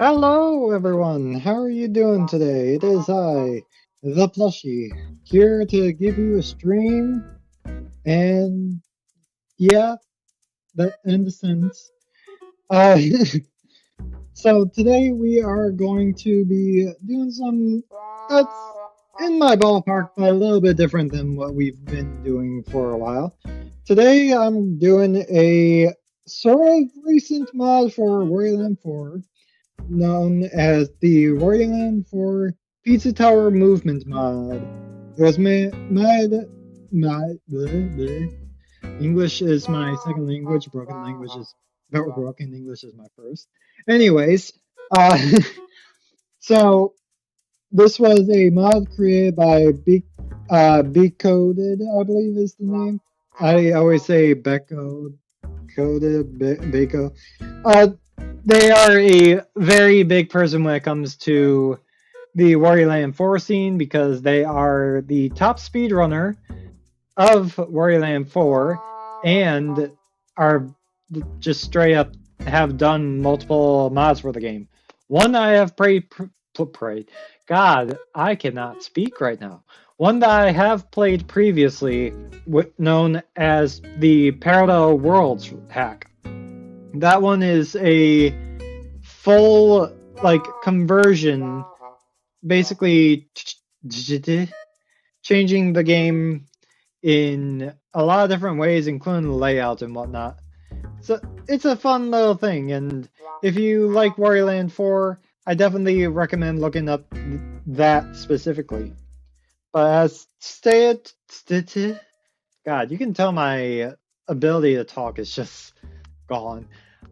Hello, everyone. How are you doing today? It is I, the Plushie, here to give you a stream. And yeah, that in the sense. Uh, so today we are going to be doing some. in my ballpark, but a little bit different than what we've been doing for a while. Today I'm doing a sort of recent mod for Wario Land 4, known as the Wario Land 4 Pizza Tower Movement mod. It was bleh, bleh. English is my second language. Broken English is my first. Anyways, uh, so this was a mod created by Becoded, I believe is the name. I always say Becco, Coded, Beco. Uh, they are a very big person when it comes to the Wario Land 4 scene because they are the top speedrunner of Wario Land 4 and are just straight up have done multiple mods for the game. One I have prayed. God, I cannot speak right now. One that I have played previously, known as the Parallel Worlds hack. That one is a full conversion, basically changing the game in a lot of different ways, including the layout and whatnot. So it's a fun little thing, and if you like Wario Land 4, I definitely recommend looking up that specifically. But as stated, God, you can tell my ability to talk is just gone.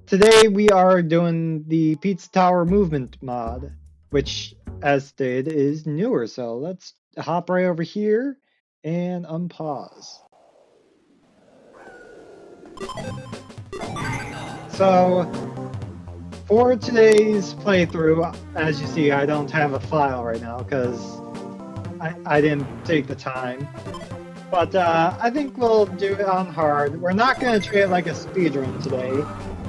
Today we are doing the Pizza Tower Movement mod, which, as stated, is newer. So let's hop right over here and unpause. So, for today's playthrough, as you see, I don't have a file right now because I didn't take the time. But I think we'll do it on hard. We're not going to treat it like a speedrun today.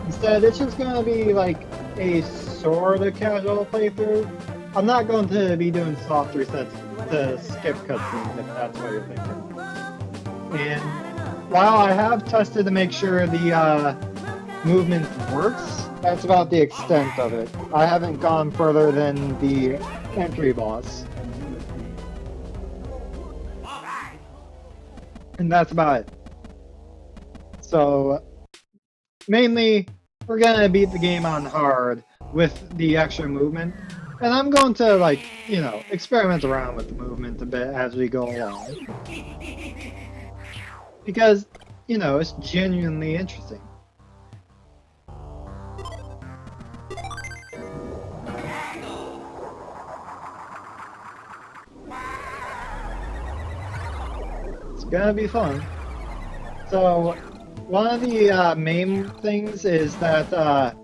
Instead, it's just going to be like a sort of casual playthrough. I'm not going to be doing soft resets to skip cutscenes if that's what you're thinking. And while I have tested to make sure the movement works, that's about the extent of it. I haven't gone further than the entry boss. And that's about it. So, mainly, we're gonna beat the game on hard with the extra movement. And I'm going to, experiment around with the movement a bit as we go along. Because, it's genuinely interesting. It's gonna be fun. So, one of the main things is that,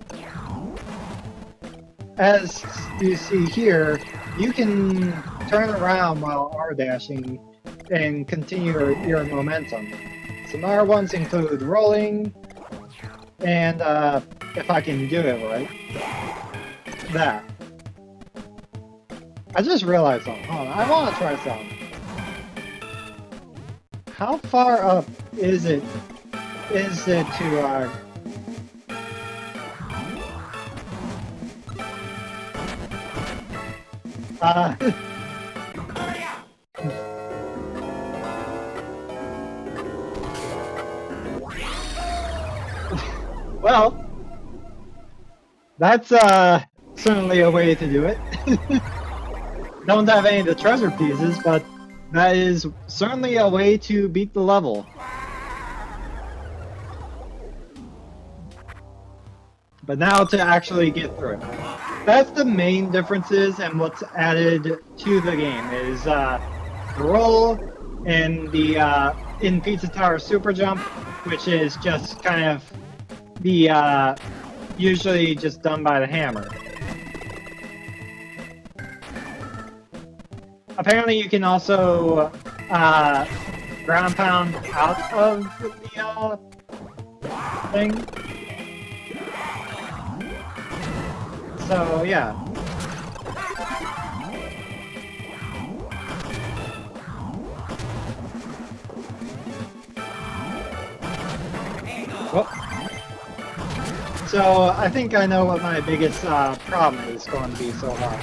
as you see here, you can turn around while R-dashing and continue your momentum. Some R ones include rolling, and if I can do it right, that. I just realized something. Hold on, I want to try something. How far up is it to well, that's certainly a way to do it. Don't have any of the treasure pieces, but that is certainly a way to beat the level. But now to actually get through it. That's the main differences and what's added to the game is the roll and the in Pizza Tower Super Jump, which is just kind of the usually just done by the hammer. Apparently you can also ground pound out of the thing. So yeah. Well, so I think I know what my biggest problem is going to be so far.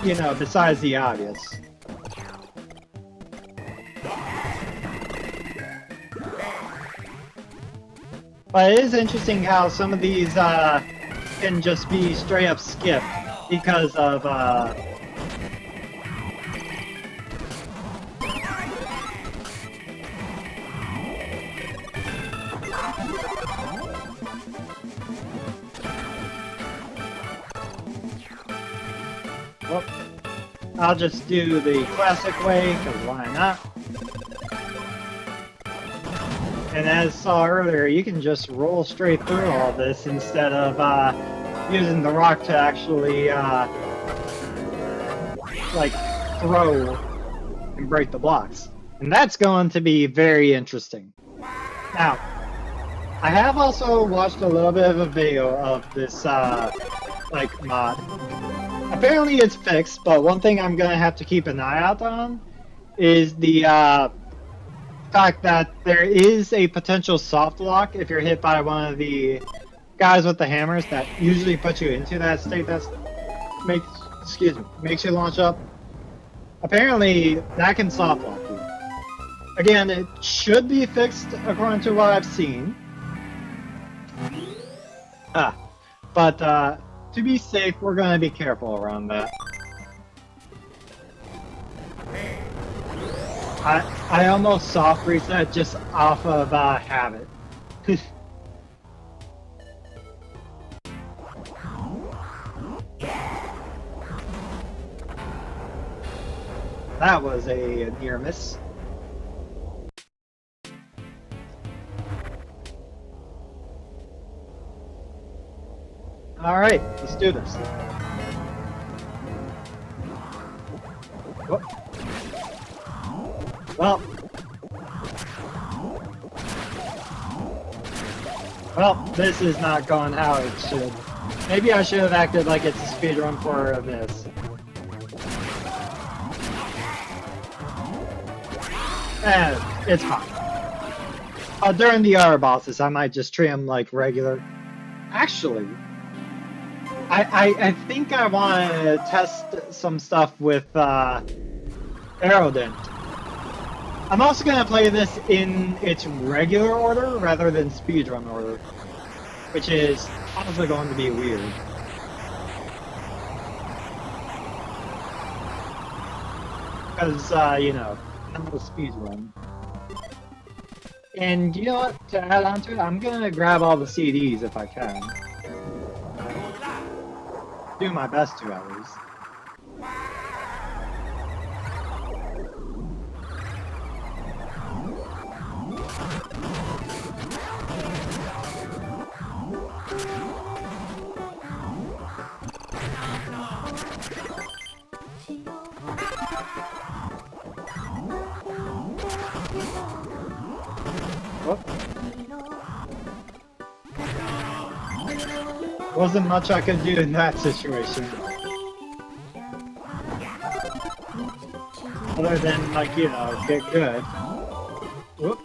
you know, besides the obvious. But it is interesting how some of these can just be straight up skipped because of well, I'll just do the classic way, because why not? And as saw earlier, you can just roll straight through all this instead of using the rock to actually like throw and break the blocks. And that's going to be very interesting. Now, I have also watched a little bit of a video of this like mod. Apparently it's fixed, but one thing I'm gonna have to keep an eye out on is the fact that there is a potential soft lock if you're hit by one of the guys with the hammers that usually puts you into that state that makes you launch up. Apparently that can soft lock you. Again, it should be fixed according to what I've seen. But to be safe, we're gonna be careful around that. I almost soft reset just off of habit. That was a near miss. Alright, let's do this. Whoop. Well, this is not going how it should. Maybe I should have acted like it's a speedrun for this. It's fine. During the other bosses, I might just treat them like regular. Actually, I think I want to test some stuff with Aerodent. I'm also going to play this in its regular order rather than speedrun order, which is probably going to be weird. Because, you know, not a speedrun. And you know what, to add on to it, I'm going to grab all the CDs if I can. Do my best to, at least. Wasn't much I could do in that situation. Other than, like, you know, get good. Whoop.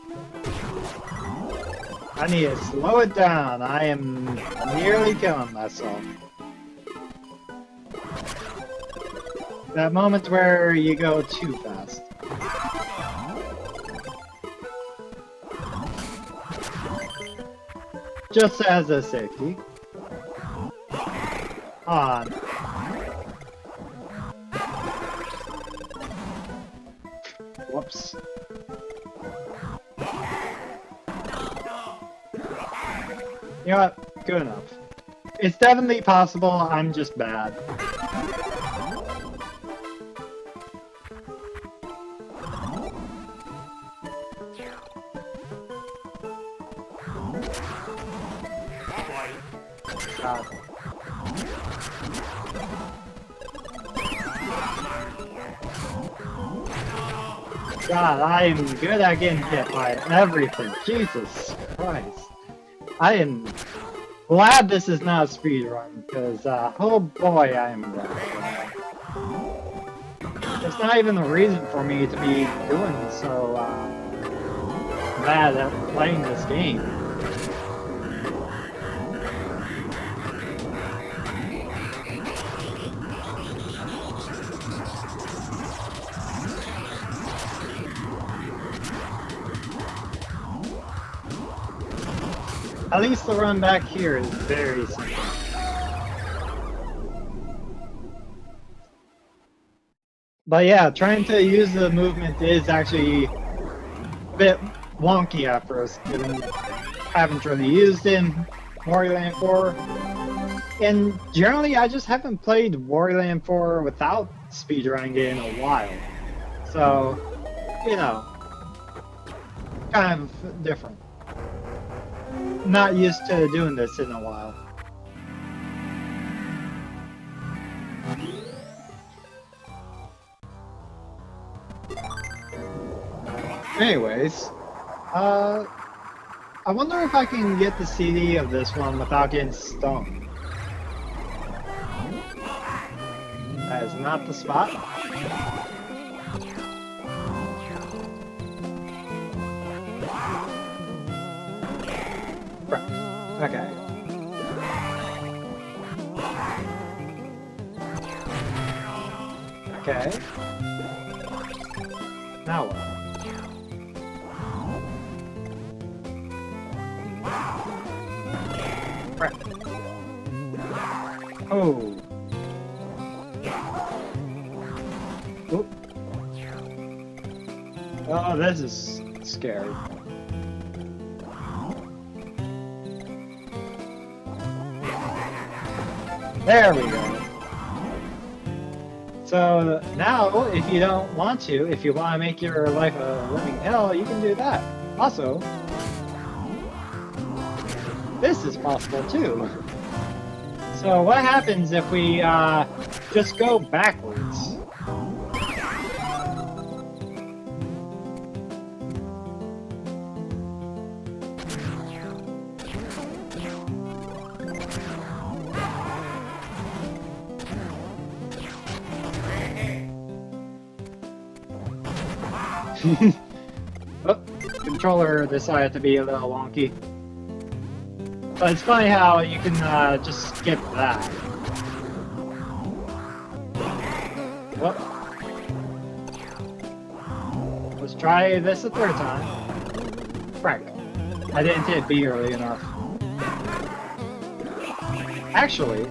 I need to slow it down. I am nearly killing myself. That moment where you go too fast. Just as a safety. On. Whoops. You know what? Good enough. It's definitely possible, I'm just bad. God. God, I am good at getting hit by everything. Jesus Christ. I am glad this is not a speedrun, because, oh boy, I am glad. There's not even a reason for me to be doing so, bad at playing this game. At least the run back here is very simple. But yeah, trying to use the movement is actually a bit wonky at first, given haven't really used in Wario Land 4. And generally, I just haven't played Wario Land 4 without speedrunning it in a while. So, you know, kind of different. Not used to doing this in a while. Anyways, I wonder if I can get the CD of this one without getting stoned. That is not the spot. Okay. Okay. Now what? Crap. Oh. Oop. Oh, this is scary. There we go. So now, if you don't want to, if you want to make your life a living hell, you can do that. Also, this is possible too. So what happens if we just go backwards? Oh, controller decided to be a little wonky. But it's funny how you can just skip that. Whoop. Let's try this a third time. Frank, I didn't hit B early enough. Actually,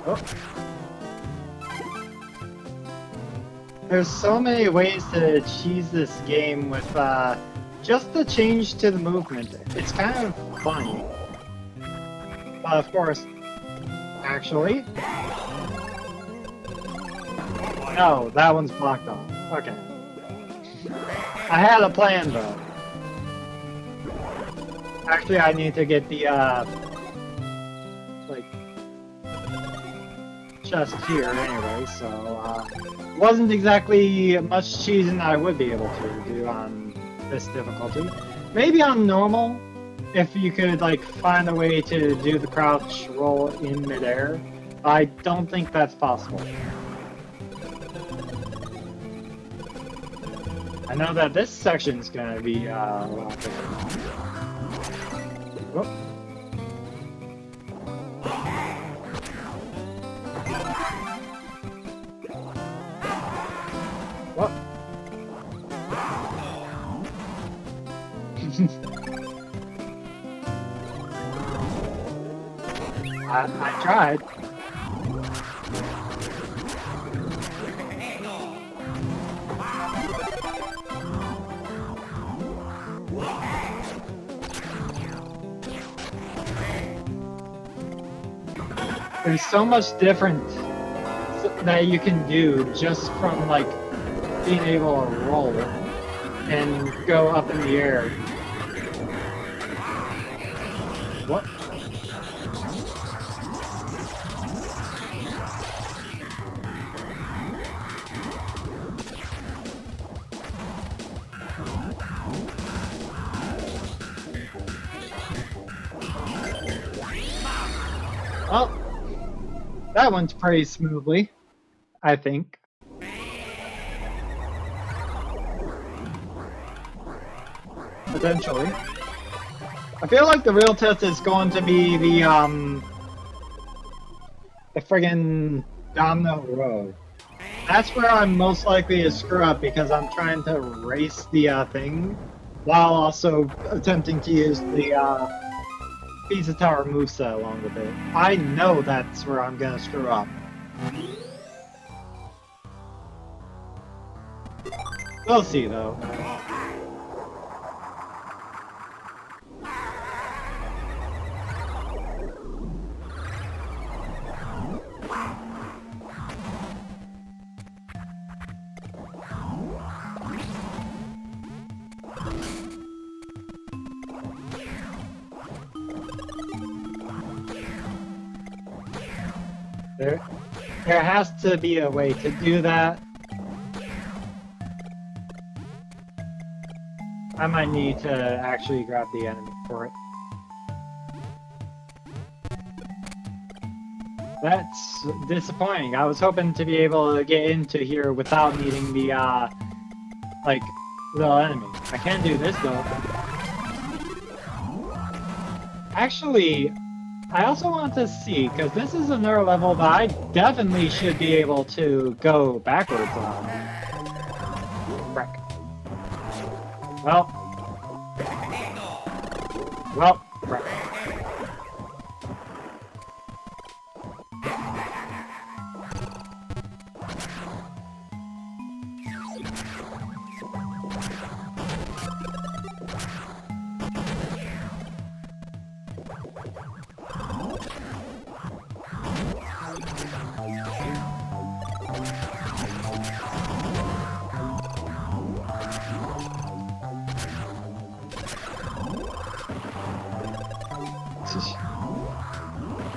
oh. There's so many ways to cheese this game with just the change to the movement. It's kind of funny. But of course, actually... No, that one's blocked off. Okay. I had a plan though. Actually, I need to get the, like, chest here anyway, so, wasn't exactly much cheesing I would be able to do on this difficulty. Maybe on normal, if you could, like, find a way to do the crouch roll in midair. I don't think that's possible. I know that this section's gonna be, a lot different. Whoop. What? I tried. There's so much different that you can do just from, like, being able to roll and go up in the air. What? Well, that went pretty smoothly, I think. Potentially. I feel like the real test is going to be the friggin' down the road. That's where I'm most likely to screw up because I'm trying to race the thing while also attempting to use the Pizza Tower moveset along with it. I know that's where I'm gonna screw up. We'll see though. There has to be a way to do that. I might need to actually grab the enemy for it. That's disappointing. I was hoping to be able to get into here without needing the, like, little enemy. I can do this, though. Actually, I also want to see, because this is another level that I definitely should be able to go backwards on. Frick. Well, frick.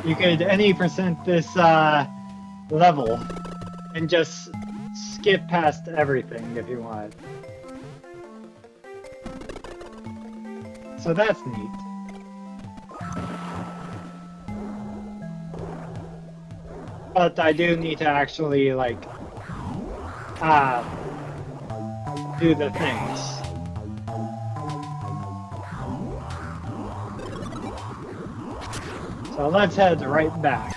You could any percent this level and just skip past everything if you want. So that's neat. But I do need to actually like do the things. So let's head right back.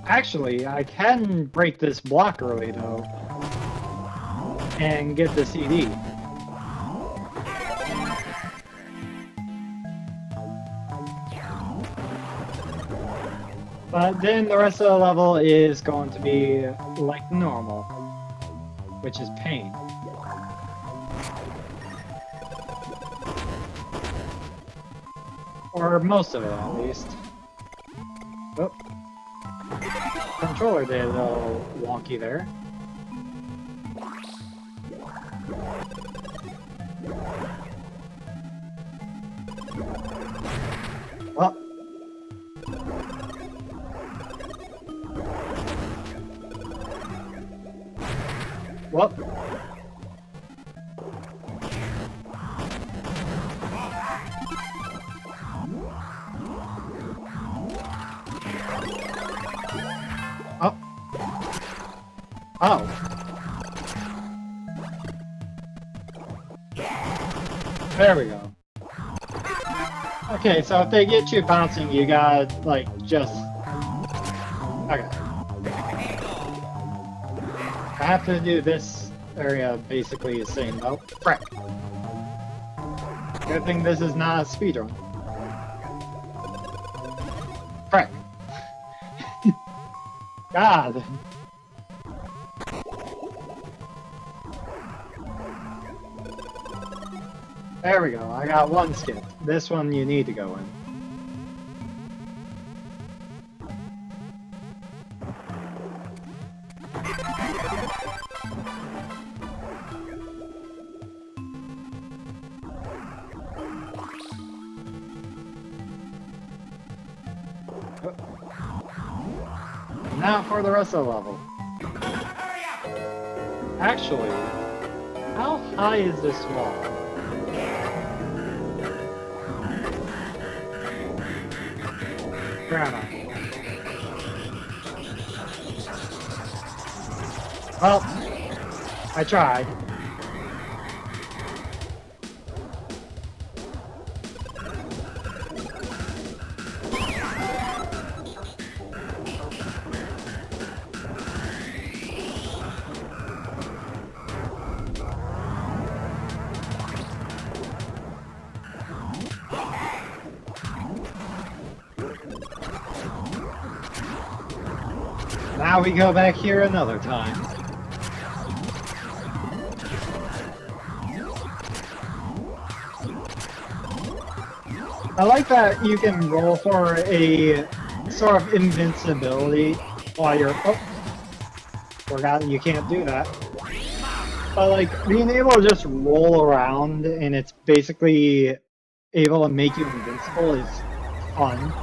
Actually, I can break this block early though, and get the CD. But then the rest of the level is going to be like normal, which is pain. Or most of it, at least. Oh. Controller did a little wonky there. Well. Well. Oh. Oh. There we go. Okay, so if they get you bouncing, you gotta, like, just... Okay. I have to do this area basically the same. Oh, frick. Good thing this is not a speedrun. Frick. God. There we go, I got one skip. This one you need to go in. Now for the rest of the level. Actually, how high is this wall? Where am I? Well, I tried. Now we go back here another time. I like that you can roll for a sort of invincibility while you're... Oh, forgot you can't do that. But like, being able to just roll around and it's basically able to make you invincible is fun.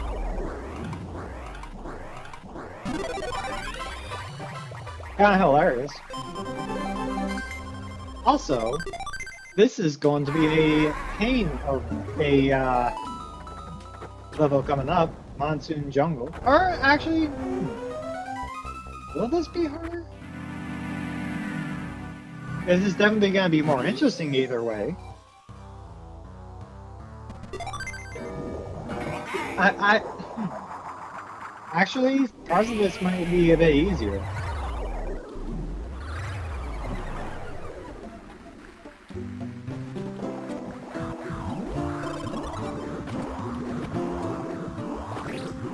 Kinda hilarious. Also, this is going to be a pain of a level coming up, Monsoon Jungle. Or actually, will this be harder? This is definitely going to be more interesting either way. Actually, parts of this might be a bit easier.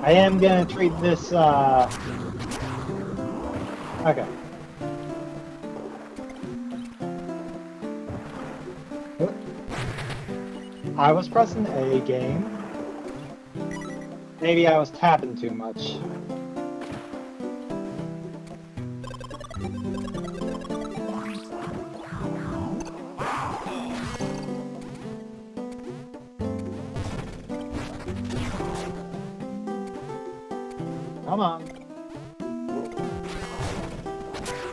I am gonna treat this, okay. I was pressing A game. Maybe I was tapping too much. Come on.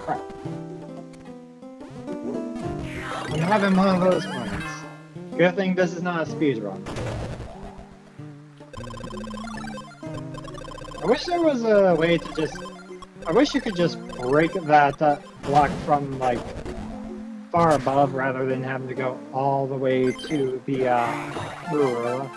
Crap. I'm having one of those moments. Good thing this is not a speed run. I wish there was a way to just... I wish you could just break that block from, like, far above rather than having to go all the way to the, ruler.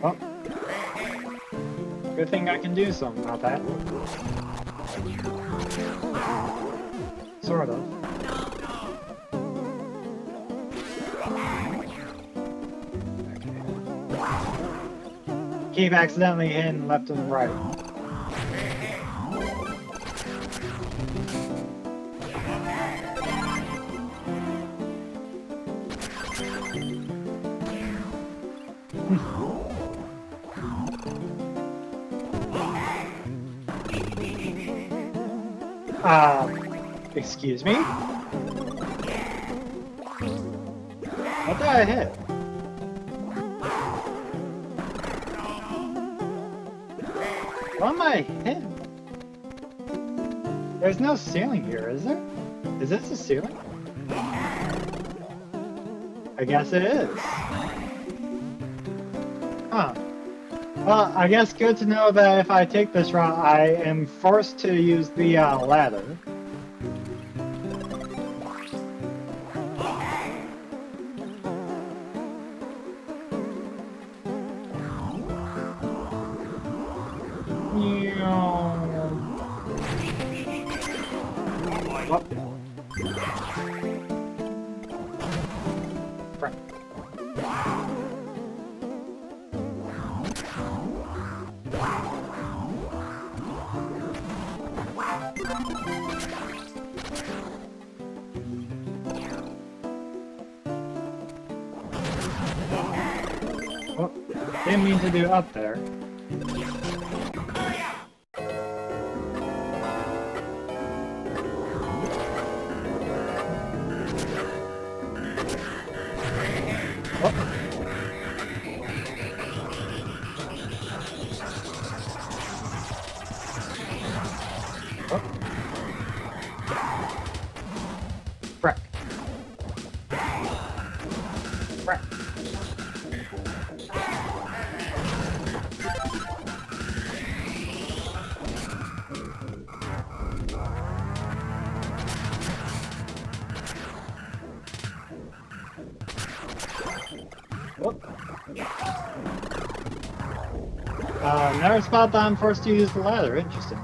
Oh. Good thing I can do something about that. Sort of. Okay. Keep accidentally hitting left and right. Excuse me? What did I hit? What am I hitting? There's no ceiling here, is there? Is this a ceiling? I guess it is. Huh. Well, I guess good to know that if I take this route, I am forced to use the ladder. Oh, didn't mean to do up there. Frick. Crap. Whoop. Never spot that I'm forced to use the ladder. Interesting.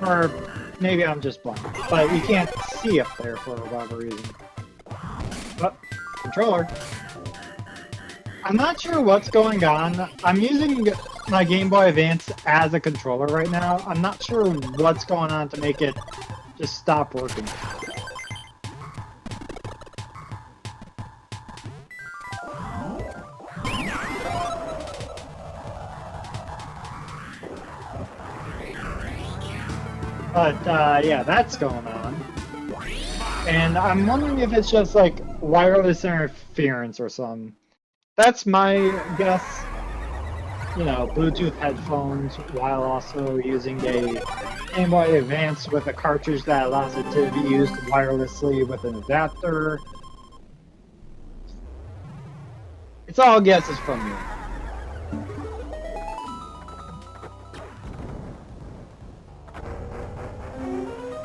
Or maybe I'm just blind. But you can't see up there for whatever reason. Oh, controller. I'm not sure what's going on. I'm using my Game Boy Advance as a controller right now. I'm not sure what's going on to make it just stop working. But yeah, that's going on. And I'm wondering if it's just like wireless interference or something. That's my guess. You know, Bluetooth headphones while also using a Game Boy Advance with a cartridge that allows it to be used wirelessly with an adapter. It's all guesses from me.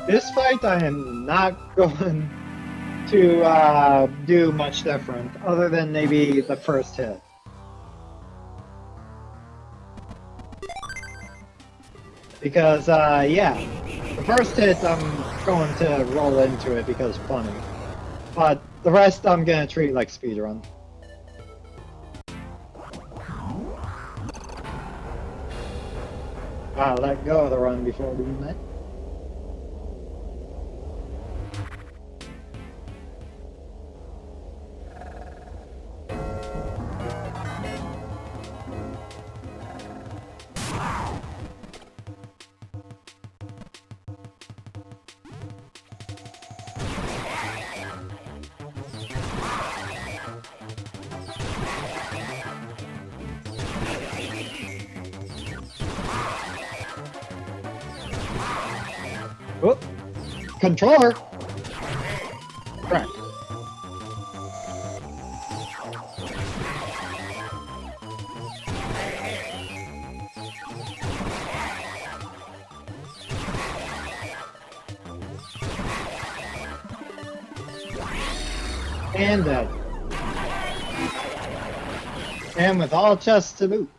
This fight I am not going to do much different other than maybe the first hit. Because, yeah, the first hit I'm going to roll into it because funny. But the rest I'm gonna treat like speedrun. Let go of the run before doing that. Whoop. Controller! Correct. And dead. And with all chests to boot.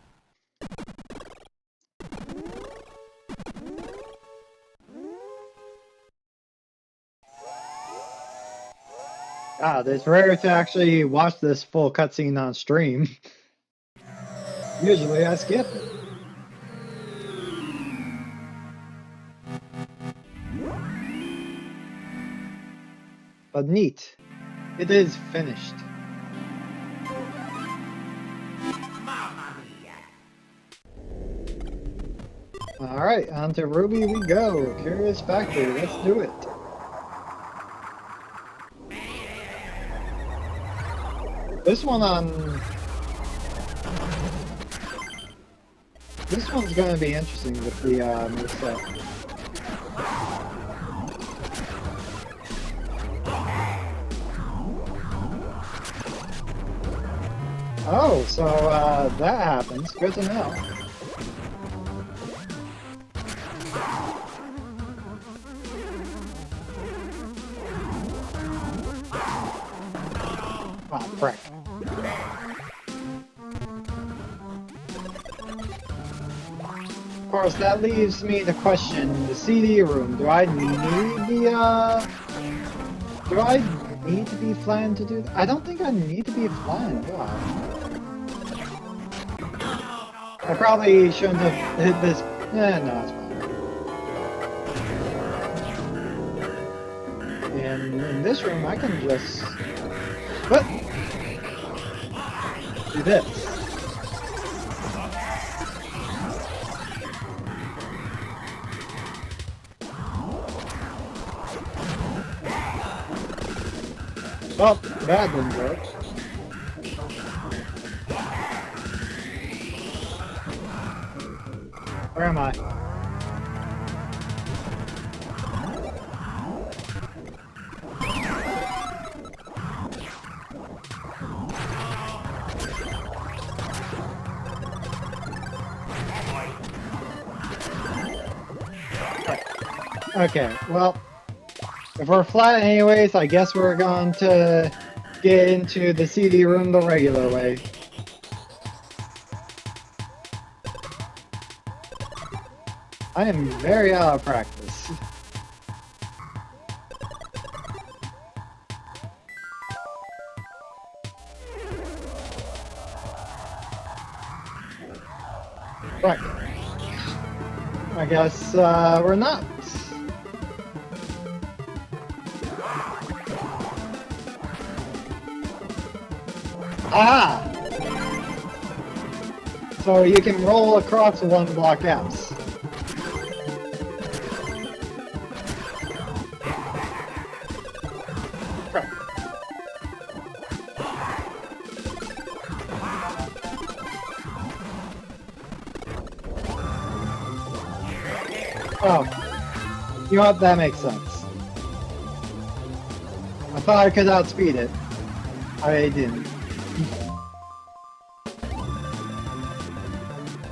God, it's rare to actually watch this full cutscene on stream. Usually I skip it. But neat. It is finished. Alright, on to Ruby we go. Curious Factory, let's do it. This one's gonna be interesting with the moveset. Oh, so that happens. Good to know. Ah, frick. Of course, that leaves me the question, the CD room, do I need to be flying to do that? I don't think I need to be flying, do I? I probably shouldn't have hit this. No, it's fine. And in this room, I can just... What? Do this. Oh, that didn't work. Where am I? Okay, well, if we're flat anyways, I guess we're going to get into the CD room the regular way. I am very out of practice. Right. I guess we're not. Ah! So you can roll across the one block gaps. Oh, you know what? That makes sense. I thought I could outspeed it. I didn't.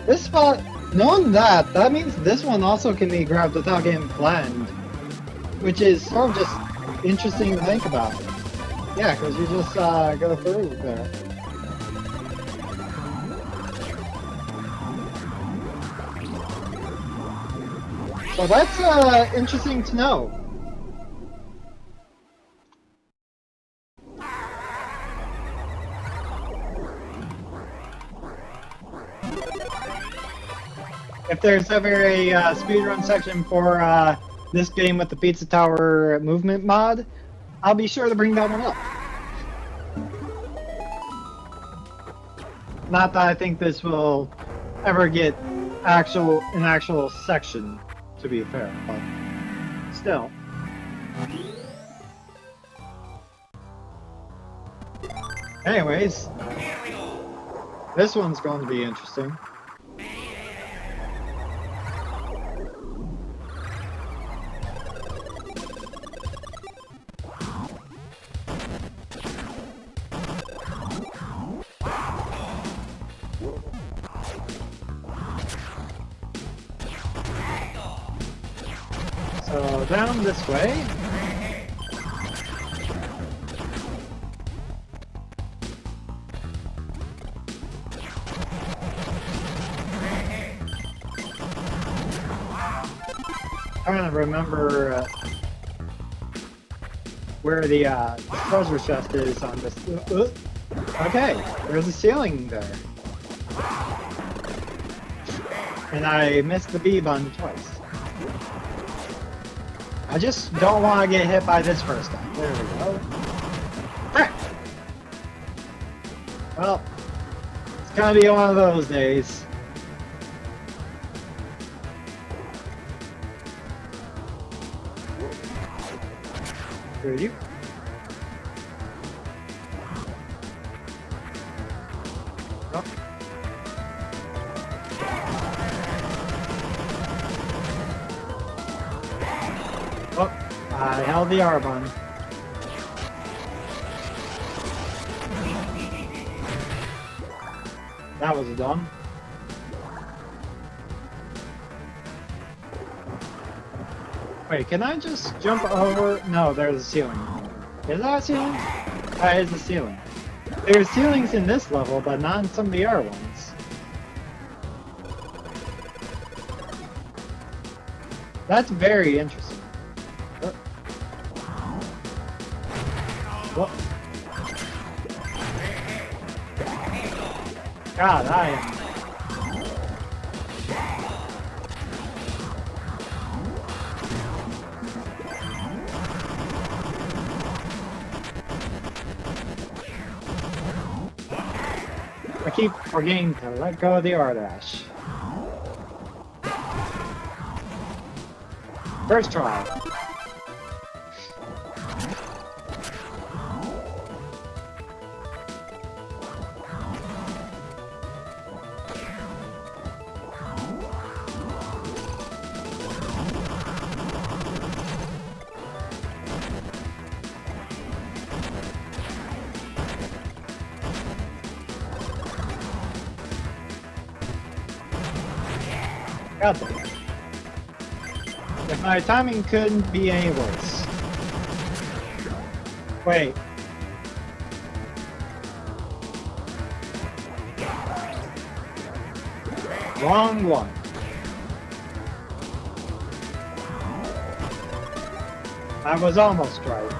This spot, knowing that means this one also can be grabbed without getting flattened. Which is sort of just interesting to think about. Yeah, because you just go through there. So that's interesting to know. If there's ever a speedrun section for this game with the Pizza Tower movement mod, I'll be sure to bring that one up. Not that I think this will ever get an actual section, to be fair, but still. Anyways, this one's going to be interesting. So down this way. Trying to remember where the treasure chest is on this. Okay, there's a ceiling there. And I missed the B button twice. I just don't want to get hit by this first time. There we go. Frick! Well, it's gonna be one of those days. Screw you. Oh. Oh, I held the R button. That was dumb. Wait, can I just jump over? No, there's a ceiling. Is that a ceiling? That is a ceiling. There's ceilings in this level, but not in some of the other ones. That's very interesting. What? God, I am... I keep forgetting to let go of the R-dash. First try. God damn it. If my timing couldn't be any worse. Wait. Wrong one. I was almost right.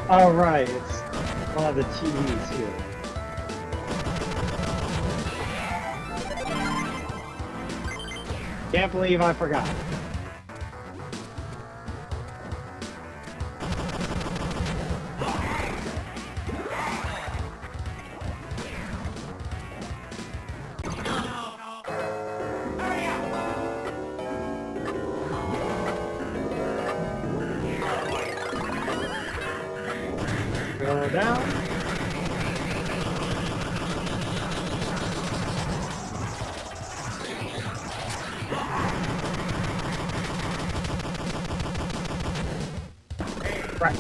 Oh right, it's one of the TVs here. Can't believe I forgot. Go down. Right.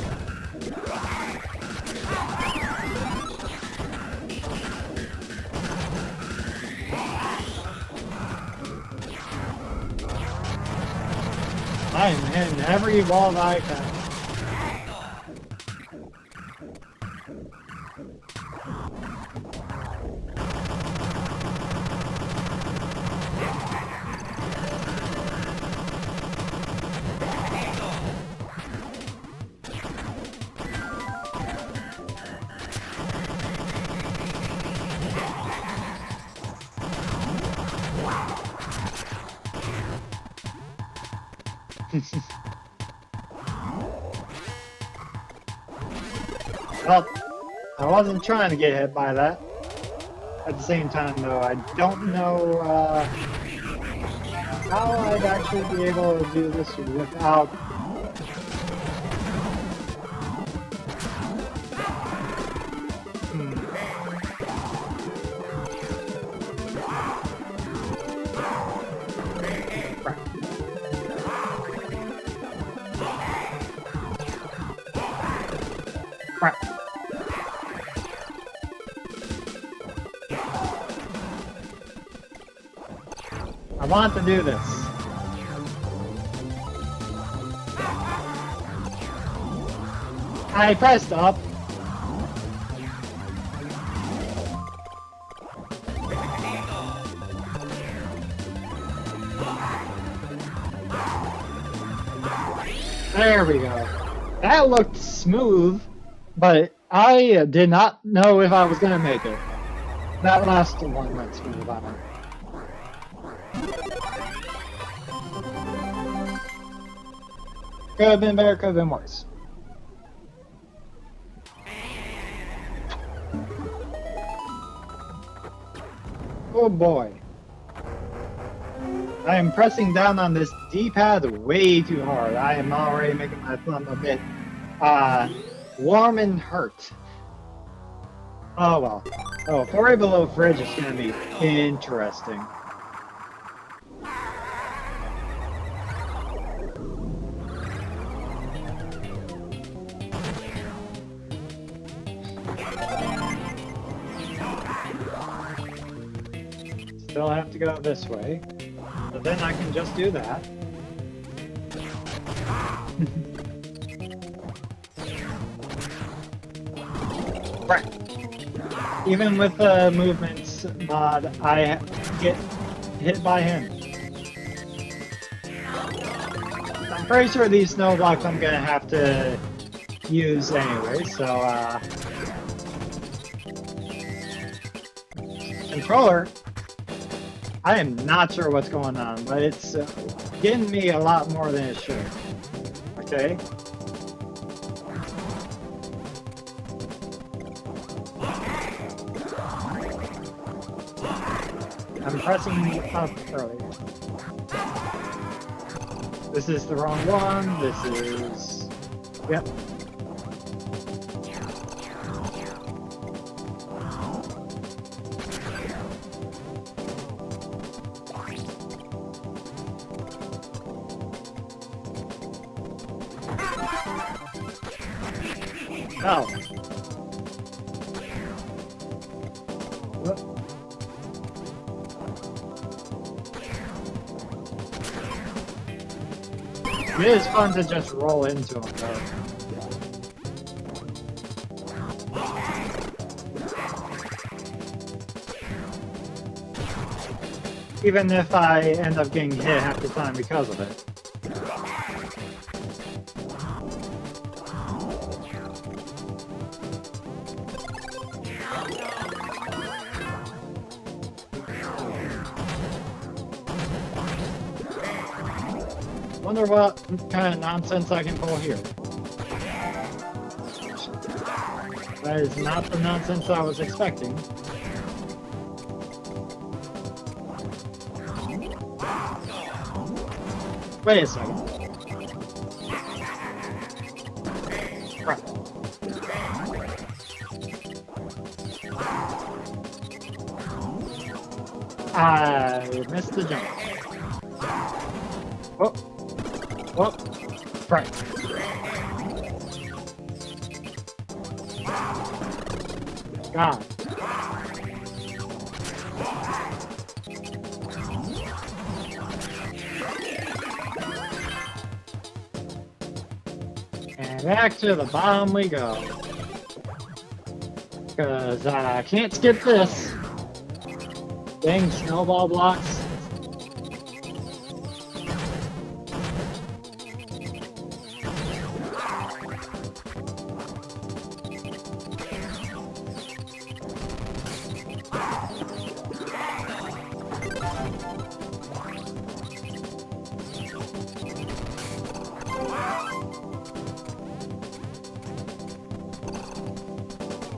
I am hitting every wall that I can. Well, I wasn't trying to get hit by that. At the same time, though, I don't know how I'd actually be able to do this without... Crap. I want to do this. I pressed up. There we go. That looked smooth, but I did not know if I was going to make it. That last one went smooth on it. Could have been better, could have been worse. Oh boy. I am pressing down on this D-pad way too hard. I am already making my thumb a bit warm and hurt. Oh well. Oh, 4A below fridge is going to be interesting. Still have to go this way, but then I can just do that. Right. Even with the movements mod, I get hit by him. I'm pretty sure these snow blocks I'm gonna have to use anyway, so controller, I am not sure what's going on, but it's getting me a lot more than it should. Okay. I'm pressing up earlier. This is the wrong one. This is... Yep. Oh. It is fun to just roll into them, though. Even if I end up getting hit half the time because of it. Wonder what kind of nonsense I can pull here. That is not the nonsense I was expecting. Wait a second. Crap. I missed the jump. Whoop. Whoop. Right. God. And back to the bottom we go. Because I can't skip this. Dang snowball blocks.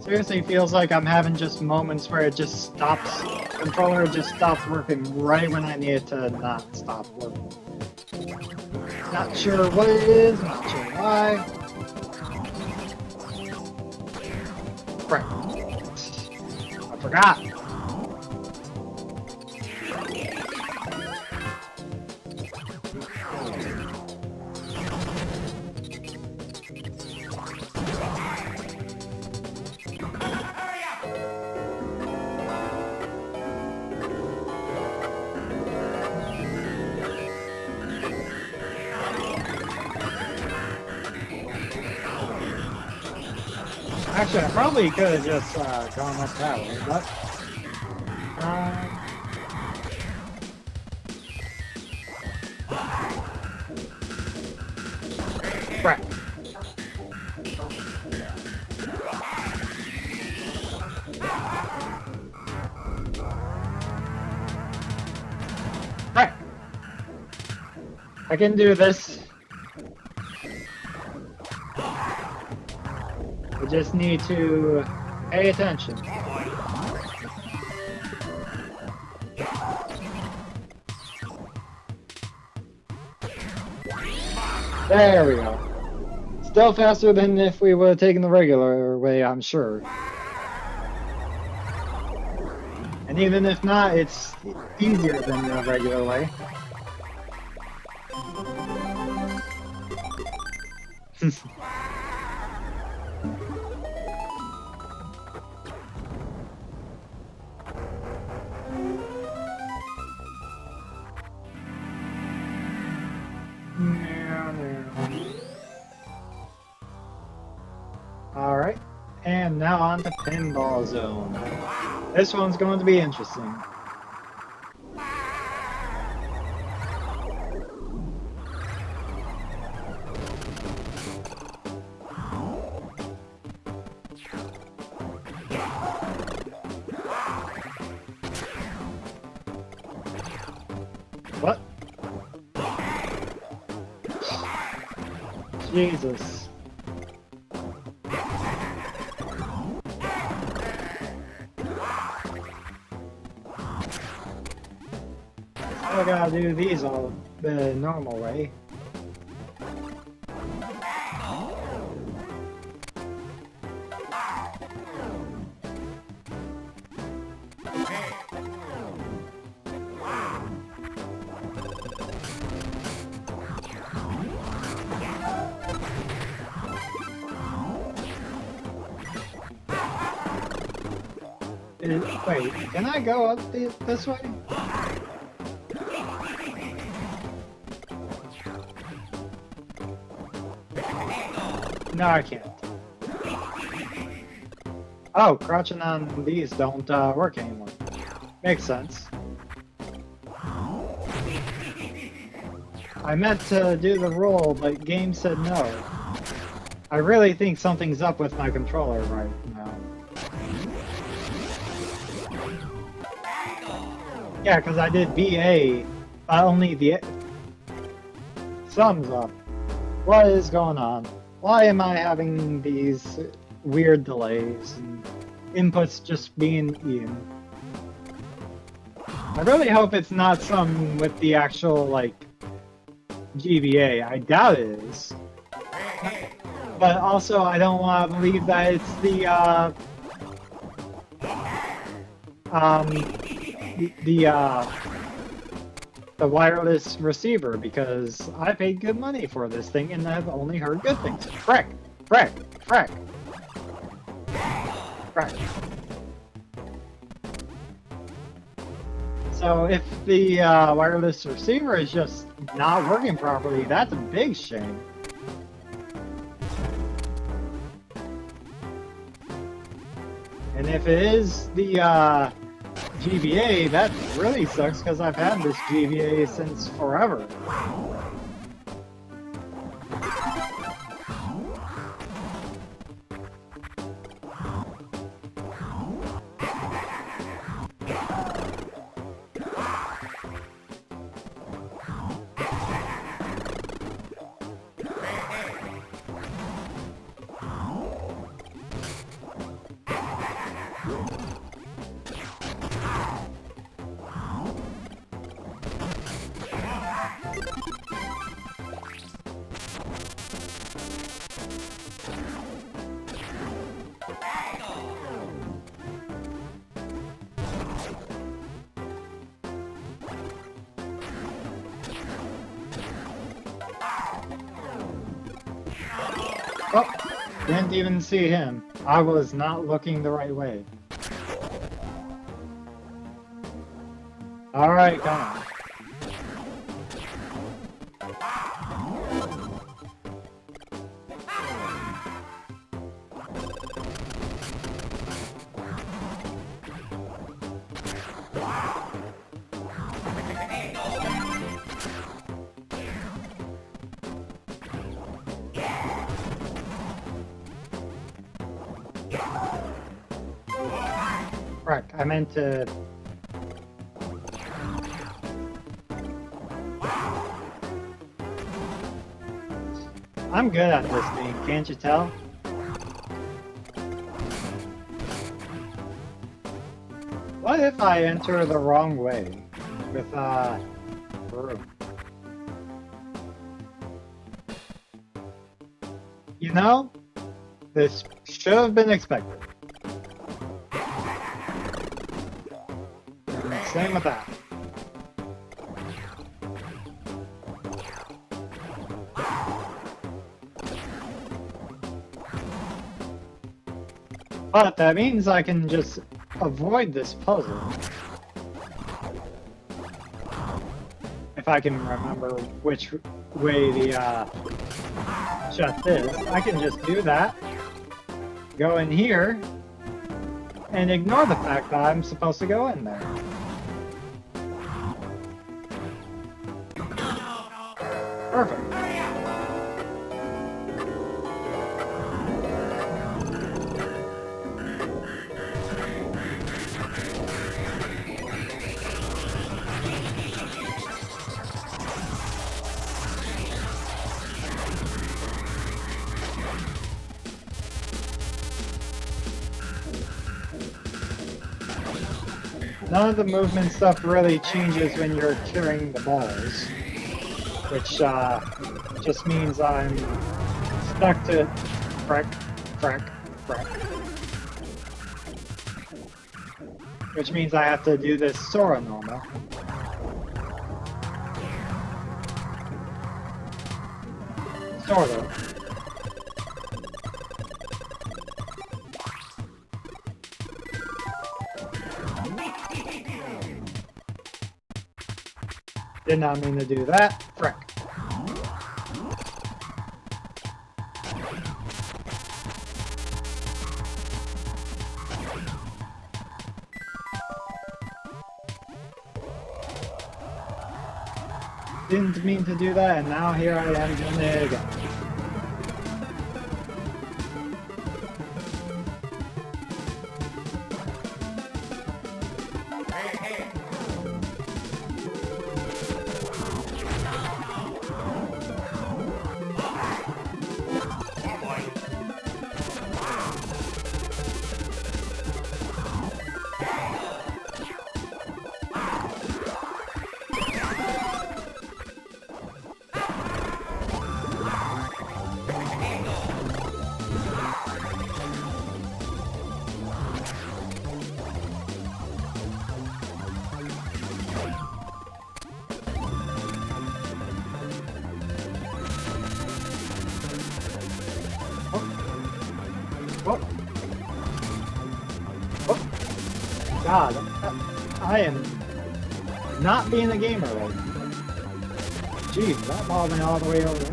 Seriously feels like I'm having just moments where it just stops. Controller just stops working right when I need it to not stop working. Not sure what it is, not sure why. Right. I forgot. Actually, I probably could have just gone up that way, but... Right. Right. I can do this. I just need to pay attention. There we go. Still faster than if we would have taken the regular way, I'm sure. And even if not, it's easier than the regular way. Alright, and now on to Pinball Zone. This one's going to be interesting. What? Jesus. I gotta do these all the normal way. Wait, can I go up this way? No, I can't. Oh, crouching on these don't work anymore. Makes sense. I meant to do the roll, but game said no. I really think something's up with my controller right now. Yeah, because I did BA, only the thumbs up. What is going on? Why am I having these weird delays and inputs just being eaten? I really hope it's not some with the actual, like, GBA. I doubt it is. But also, I don't want to believe that it's the wireless receiver, because I paid good money for this thing and I've only heard good things. Frick! Frick! Frick! Frick! So if the wireless receiver is just not working properly, that's a big shame. And if it is the GBA, that really sucks because I've had this GBA since forever. Oh, didn't even see him. I was not looking the right way. Alright, come on. Right, I meant to... I'm good at this game, can't you tell? What if I enter the wrong way with, room? You know, this should have been expected. Same with that. But that means I can just avoid this puzzle. If I can remember which way the chest is, I can just do that, go in here, and ignore the fact that I'm supposed to go in there. Perfect. None of the movement stuff really changes when you're carrying the balls, which just means I'm stuck to frack, frack, frack. Which means I have to do this Sora normal. Sort of. Did not mean to do that. Frick. Didn't mean to do that, and now here I am doing it again. Oh. Oh. God, I am not being a gamer right now. Jeez, that balled me all the way over there.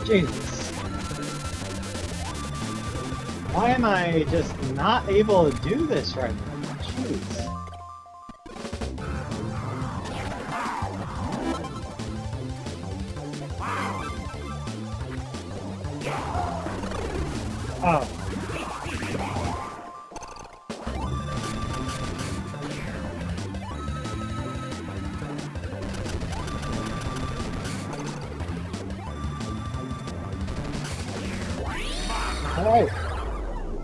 Jesus. Why am I just not able to do this right now? Jeez. Oh. Alright.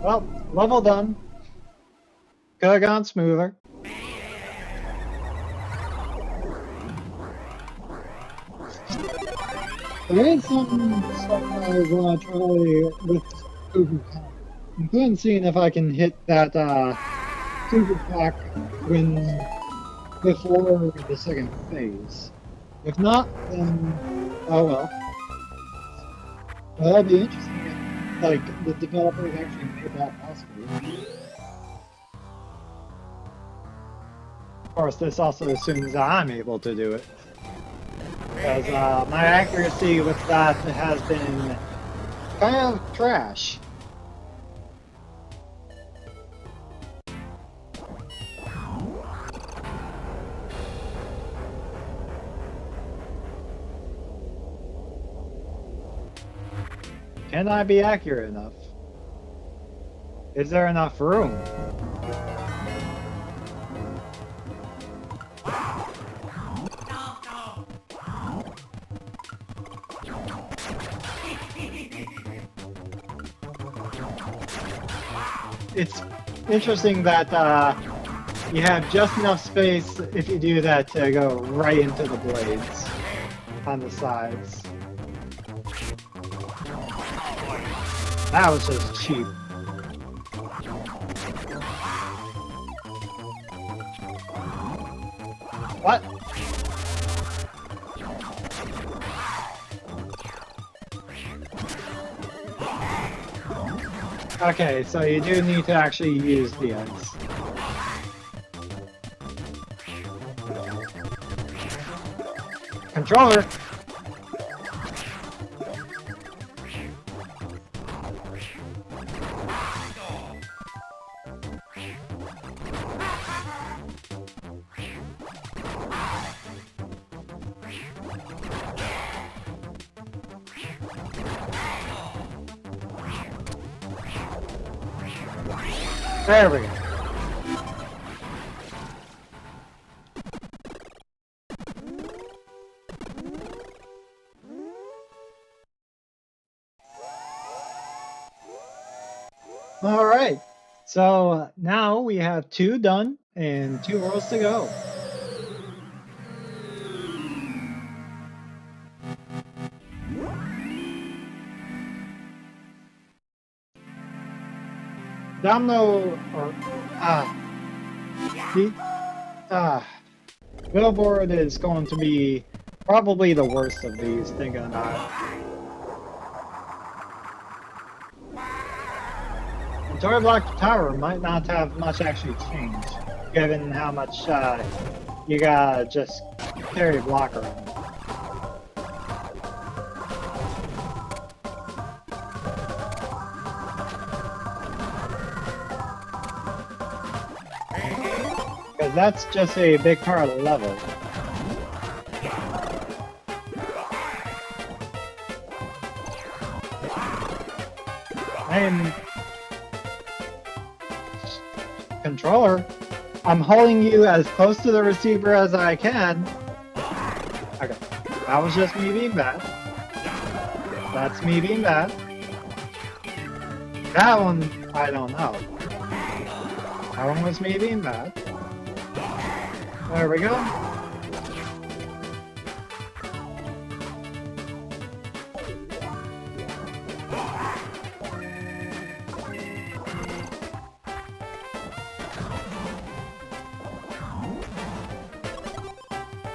Well, level done. Could have gone smoother. There is some stuff I want to try with Super Pack. I'm going to see if I can hit that Super Pack when before the second phase. If not, then oh well. Well, that'll be interesting if, like, the developers actually made that possible. Of course, this also assumes that I'm able to do it. Because my accuracy with that has been kind of trash. Can I be accurate enough? Is there enough room? It's interesting that you have just enough space if you do that to go right into the blades on the sides. That was just cheap. What? Okay, so you do need to actually use the ends. Controller! There we go. All right. So now we have 2 done and 2 worlds to go. Domino or the billboard is going to be Probably the worst of these, thinking about it. And Toy Block Tower might not have much actually changed, given how much you gotta just carry a block around. Because that's just a big part of the level. And controller, I'm holding you as close to the receiver as I can. Okay, that was just me being bad. That's me being bad. That one, I don't know. That one was me being bad. There we go.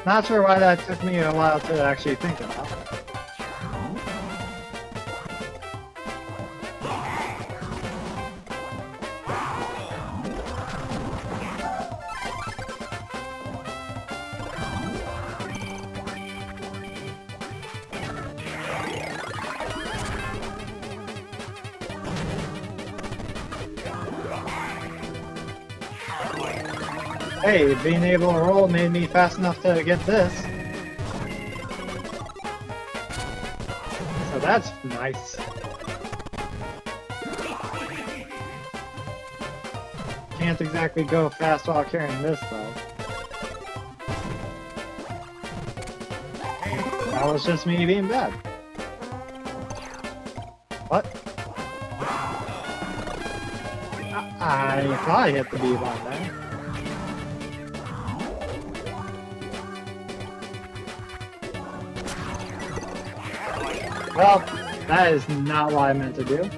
Not sure why that took me a while to actually think about. Hey, being able to roll made me fast enough to get this. So that's nice. Can't exactly go fast while carrying this though. That was just me being bad. What? I thought I hit the B button there. Well, that is not what I meant to do.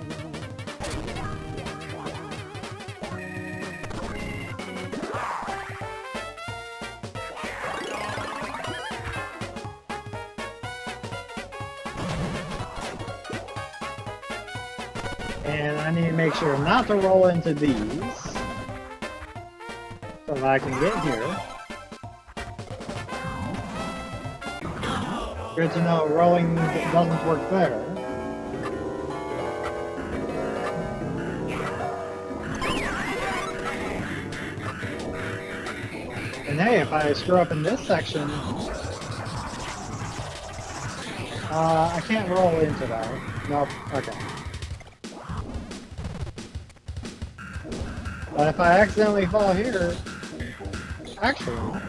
And I need to make sure not to roll into these, so that I can get here. Good to know rolling doesn't work there. And hey, if I screw up in this section, I can't roll into that. Nope, okay. But if I accidentally fall here, actually...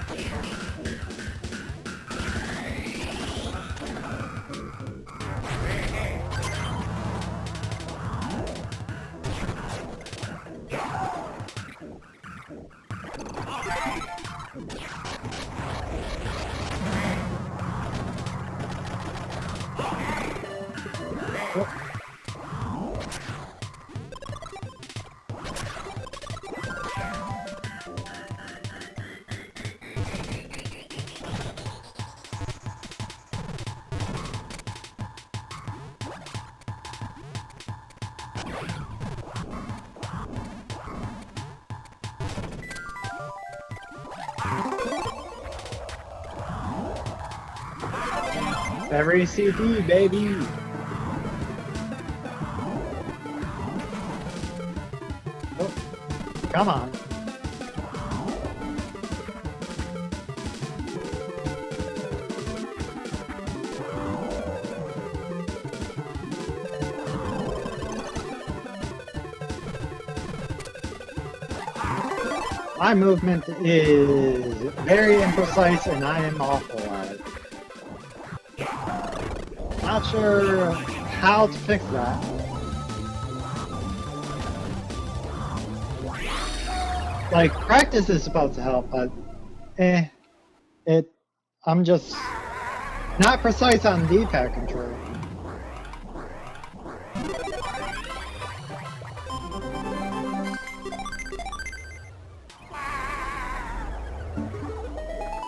Every CD, baby! Oh, come on. My movement is very imprecise and I am awful at it. Not sure how to fix that. Like, practice is supposed to help, but I'm just not precise on D-pad control.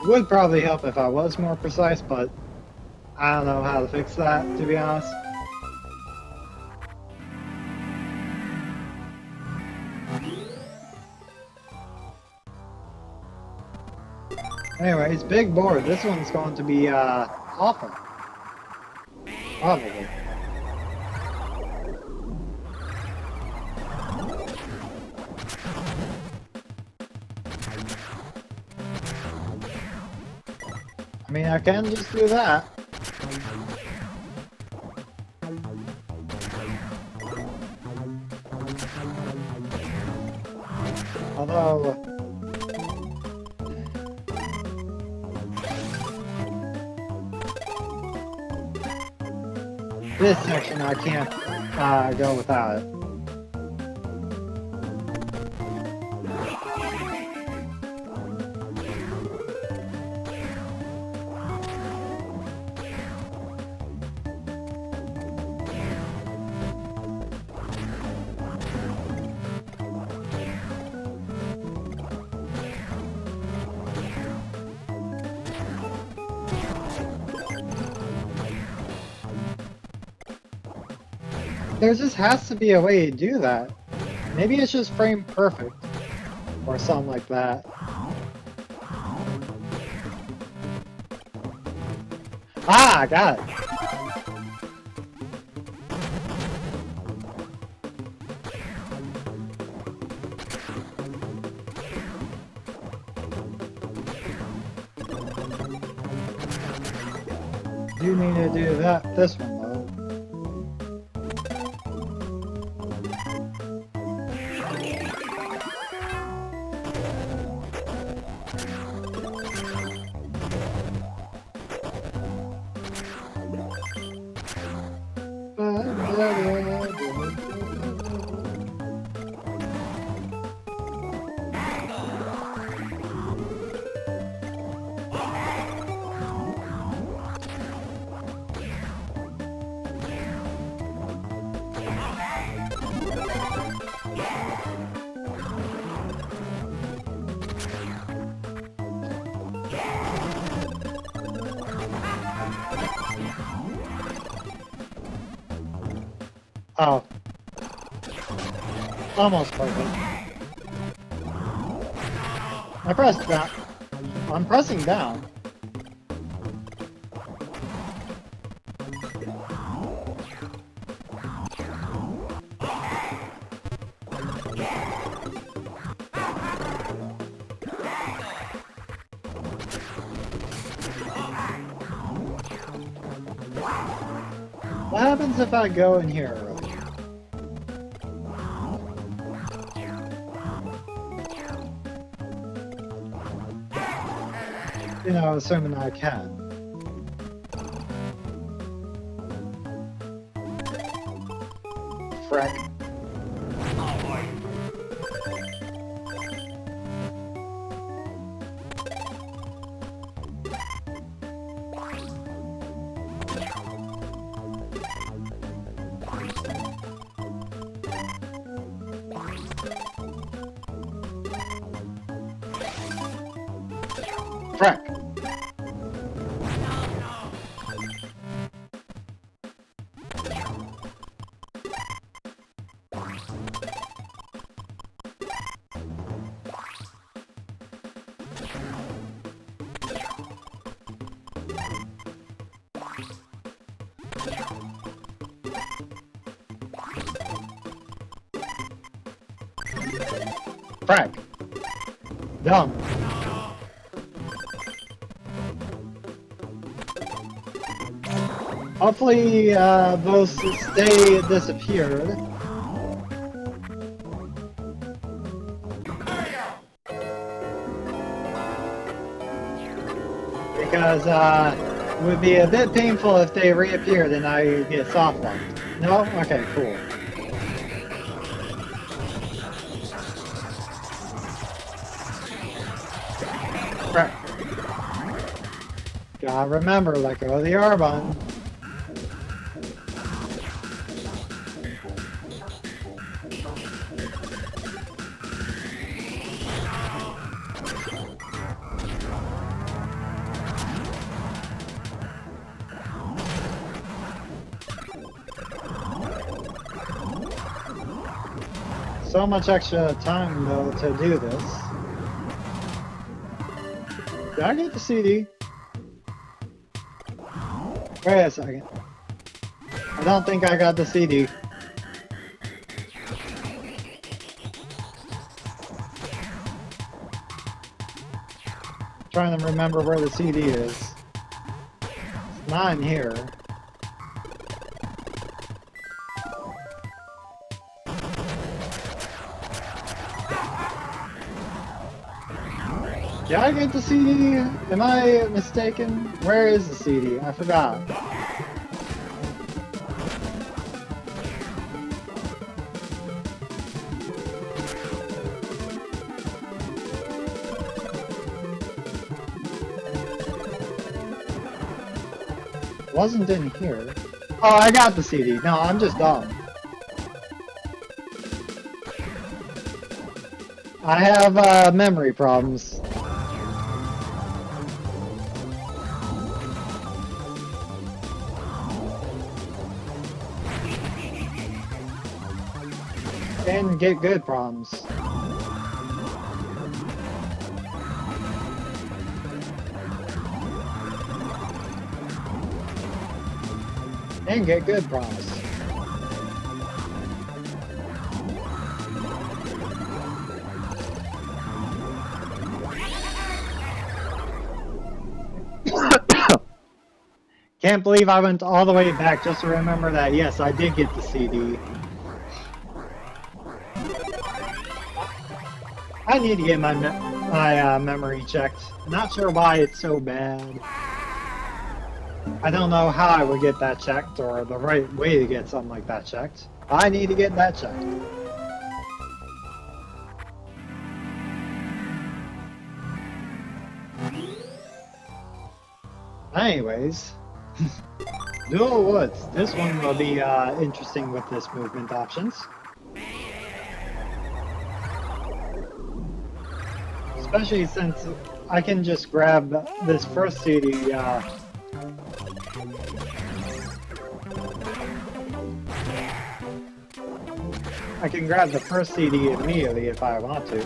Would probably help if I was more precise, but I don't know how to fix that, to be honest. Anyways, big board. This one's going to be awful. Probably. I mean, I can just do that. Although... this section I can't go without it. There just has to be a way to do that. Maybe it's just frame perfect. Or something like that. Ah, I got it. You need to do this one though. Oh. Almost perfect. I pressed down. I'm pressing down. What happens if I go in here early? You know, assuming I can. Frack. Frack. Frack. Dumb. Hopefully, those stay disappeared. Because, it would be a bit painful if they reappeared and I get soft locked. No? Okay, cool. Right. Gotta remember, let go of the R button. so much extra time though to do this. Did I get the CD? Wait a second. I don't think I got the CD. Trying to remember where the CD is. It's not in here. Did I get the CD? Am I mistaken? Where is the CD? I forgot. Wasn't in here. Oh, I got the CD. No, I'm just dumb. I have memory problems. And get good problems. And get good problems. Can't believe I went all the way back just to remember that, yes, I did get the CD. I need to get my memory checked. Not sure why it's so bad. I don't know how I would get that checked or the right way to get something like that checked. I need to get that checked. Anyways, Dual Woods. This one will be interesting with this movement options. Especially since I can just grab this first CD. I can grab the first CD immediately if I want to.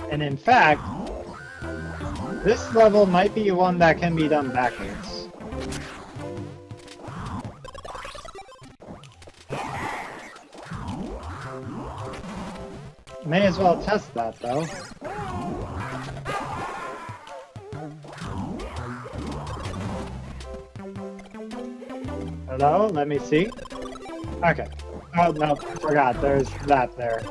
And in fact, this level might be one that can be done backwards. May as well test that though. Hello, let me see. Okay. Oh no, forgot, there's that there.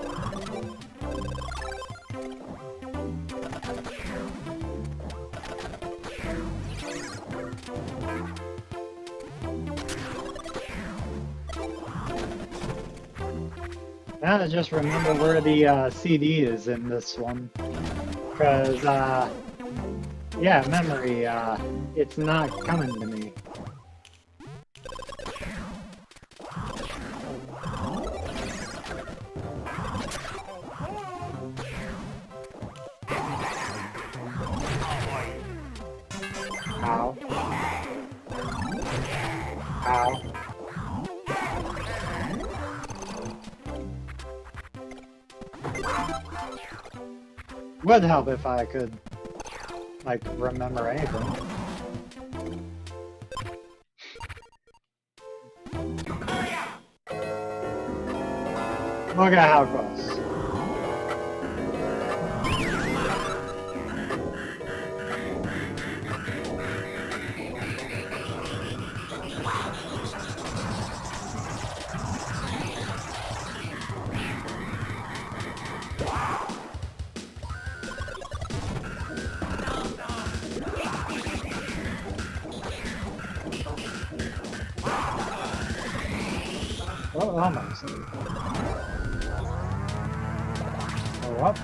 Now I just remember where the CD is in this one. Because, yeah, memory, it's not coming to me. Ow. Ow. Would help if I could, like, remember anything. Look at how close. Oh, almost. Oh, up.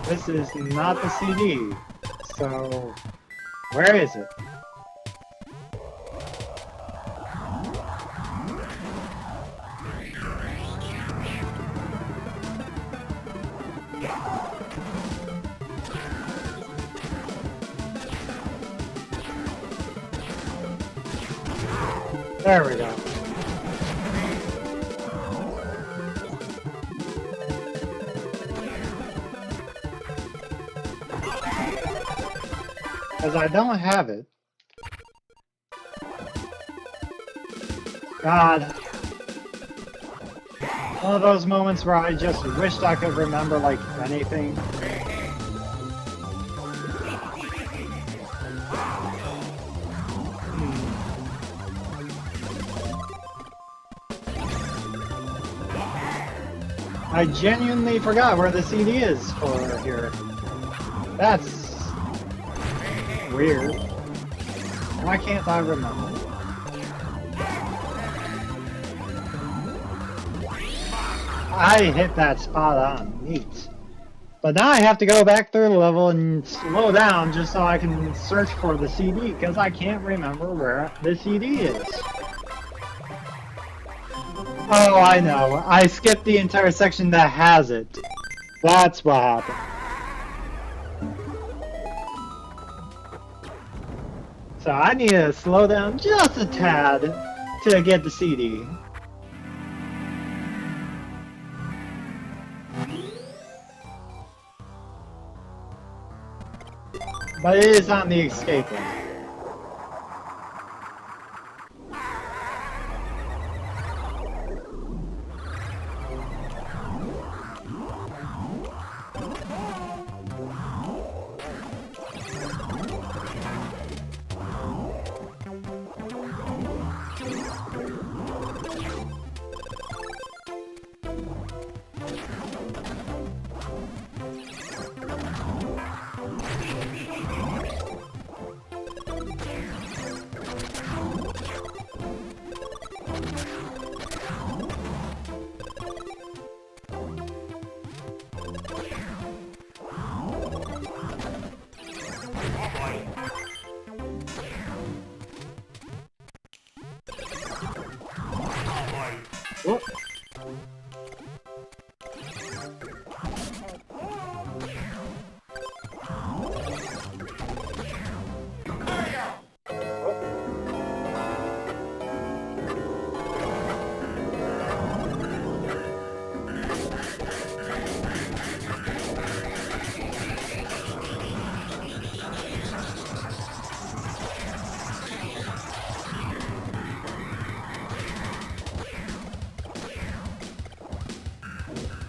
This is not the CD. So, where is it? There we go. Because I don't have it. God. One of those moments where I just wished I could remember, like, anything. I genuinely forgot where the CD is for here. That's weird. Why can't I remember? I hit that spot on. Neat. But now I have to go back through the level and slow down just so I can search for the CD, because I can't remember where the CD is. Oh, I know. I skipped the entire section that has it. That's what happened. So I need to slow down just a tad to get the CD. But it is on the escape list. Whoop.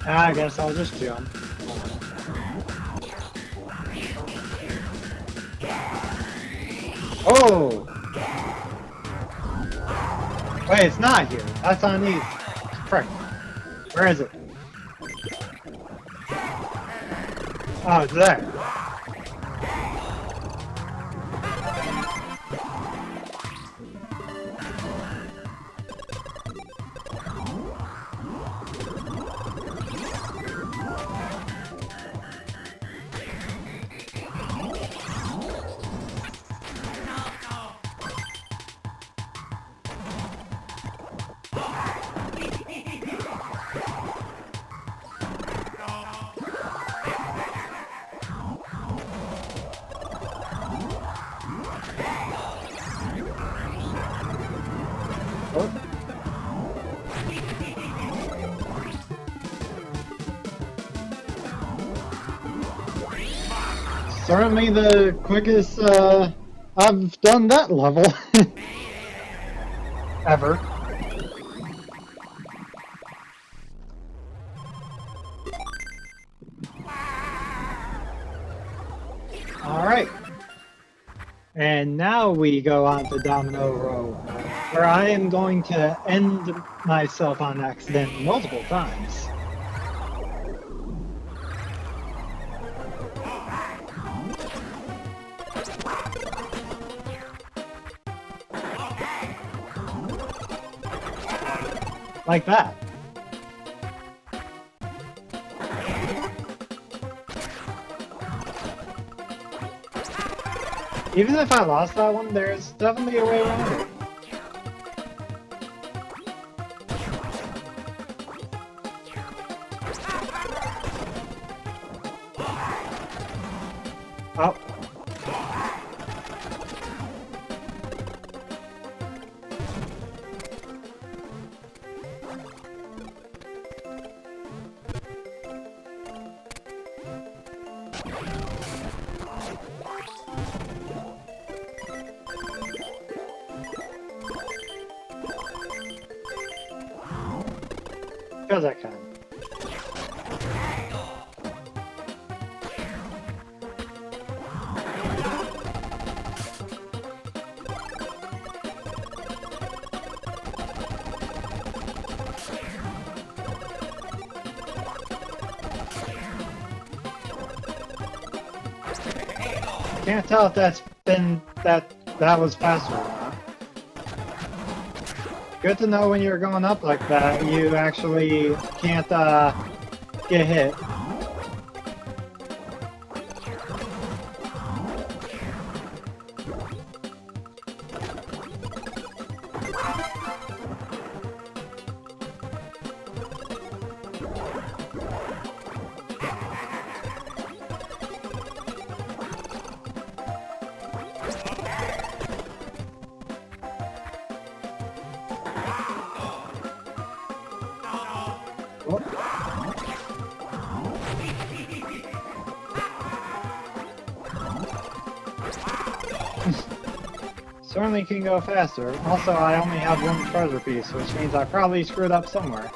I guess I'll just jump. Oh! Wait, it's not here. That's on these. Frick. Where is it? Oh, it's there. Certainly the quickest I've done that level ever. Alright. And now we go on to Domino Row, where I am going to end myself on accident multiple times. Like that. Even if I lost that one, there's definitely a way around it. Oh. Because I can. Can't tell if that was faster or not. Good to know when you're going up like that, you actually can't get hit. Certainly can go faster. Also, I only have one treasure piece, which means I probably screwed up somewhere.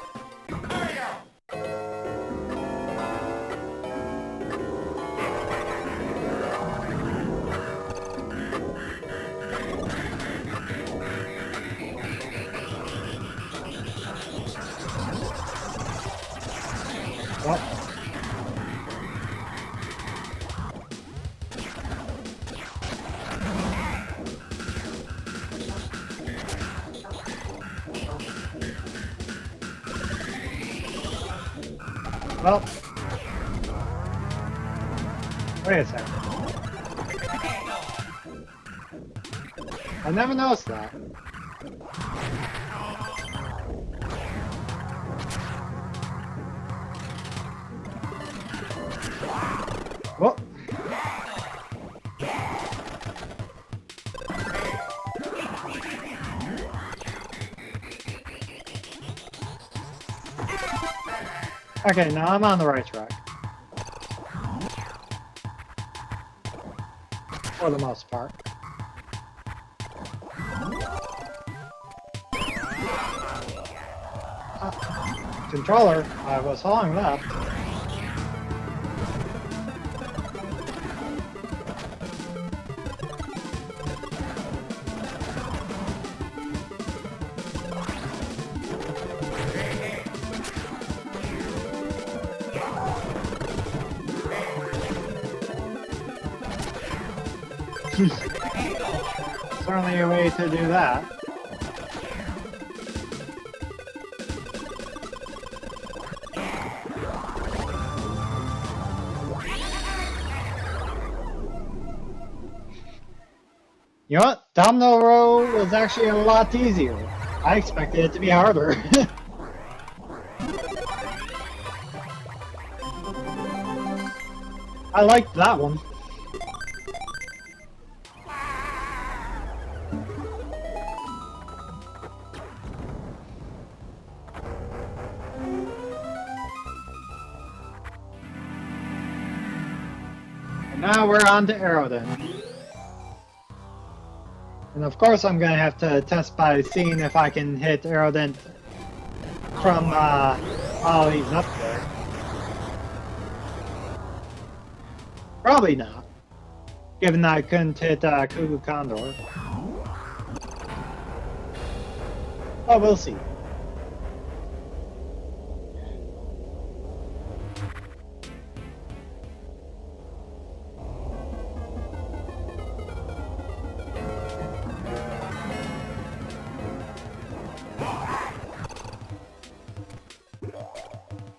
Well, wait a second. I never noticed that. Whoa. Okay, now I'm on the right track. For the most part. Controller, I was following left. Certainly a way to do that. You know what? Domino Row was actually a lot easier. I expected it to be harder. I liked that one. Now we're on to Aerodin. And of course I'm gonna have to test by seeing if I can hit Aerodin from all these up there. Probably not, given that I couldn't hit Kugu Condor. But we'll see.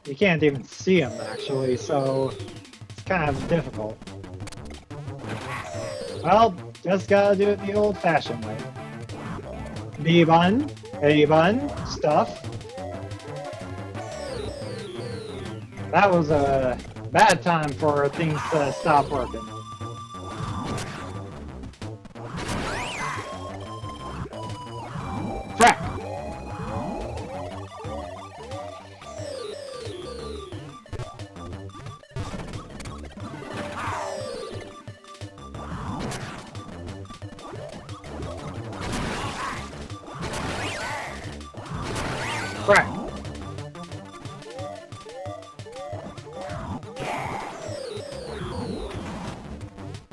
You can't even see them, actually, so it's kind of difficult. Well, Just gotta do it the old-fashioned way. B button, A button, stuff. That was a bad time for things to stop working. Frack! Frack!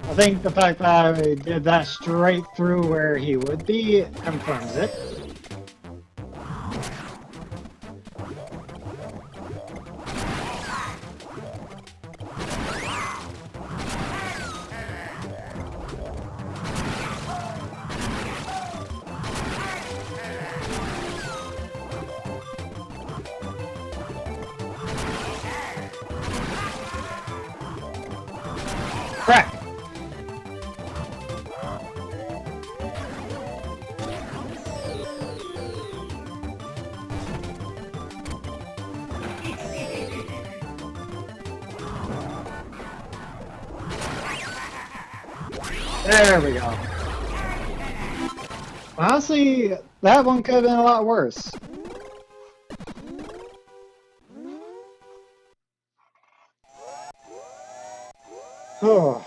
I think the fact that I did that straight through where he would be confirms it. Crack! There we go. Honestly, that one could have been a lot worse. Oh.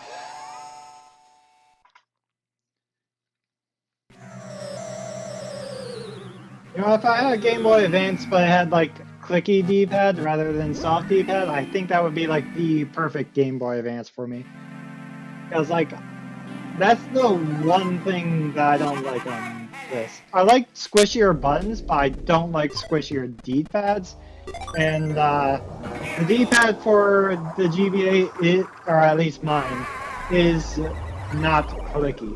You know, if I had a Game Boy Advance but it had like clicky D-pad rather than soft D-pad, I think that would be like the perfect Game Boy Advance for me. Because like, that's the one thing that I don't like on this. I like squishier buttons, but I don't like squishier D-pads. And the D-pad for the GBA, or at least mine, is not clicky.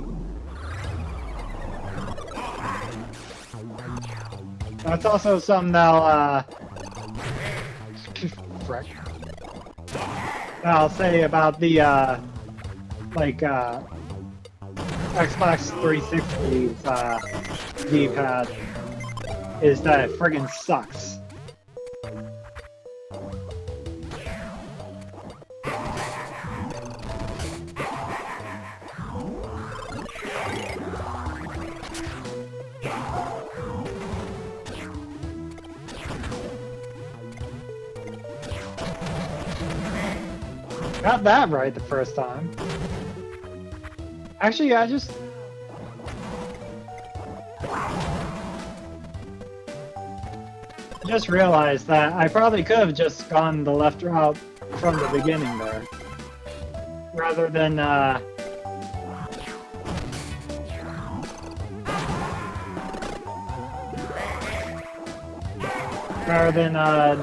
That's also something that I'll say about the Xbox 360's D-pad is that it friggin' sucks. Got that right the first time. Actually, I just realized that I probably could have just gone the left route from the beginning there. Rather than,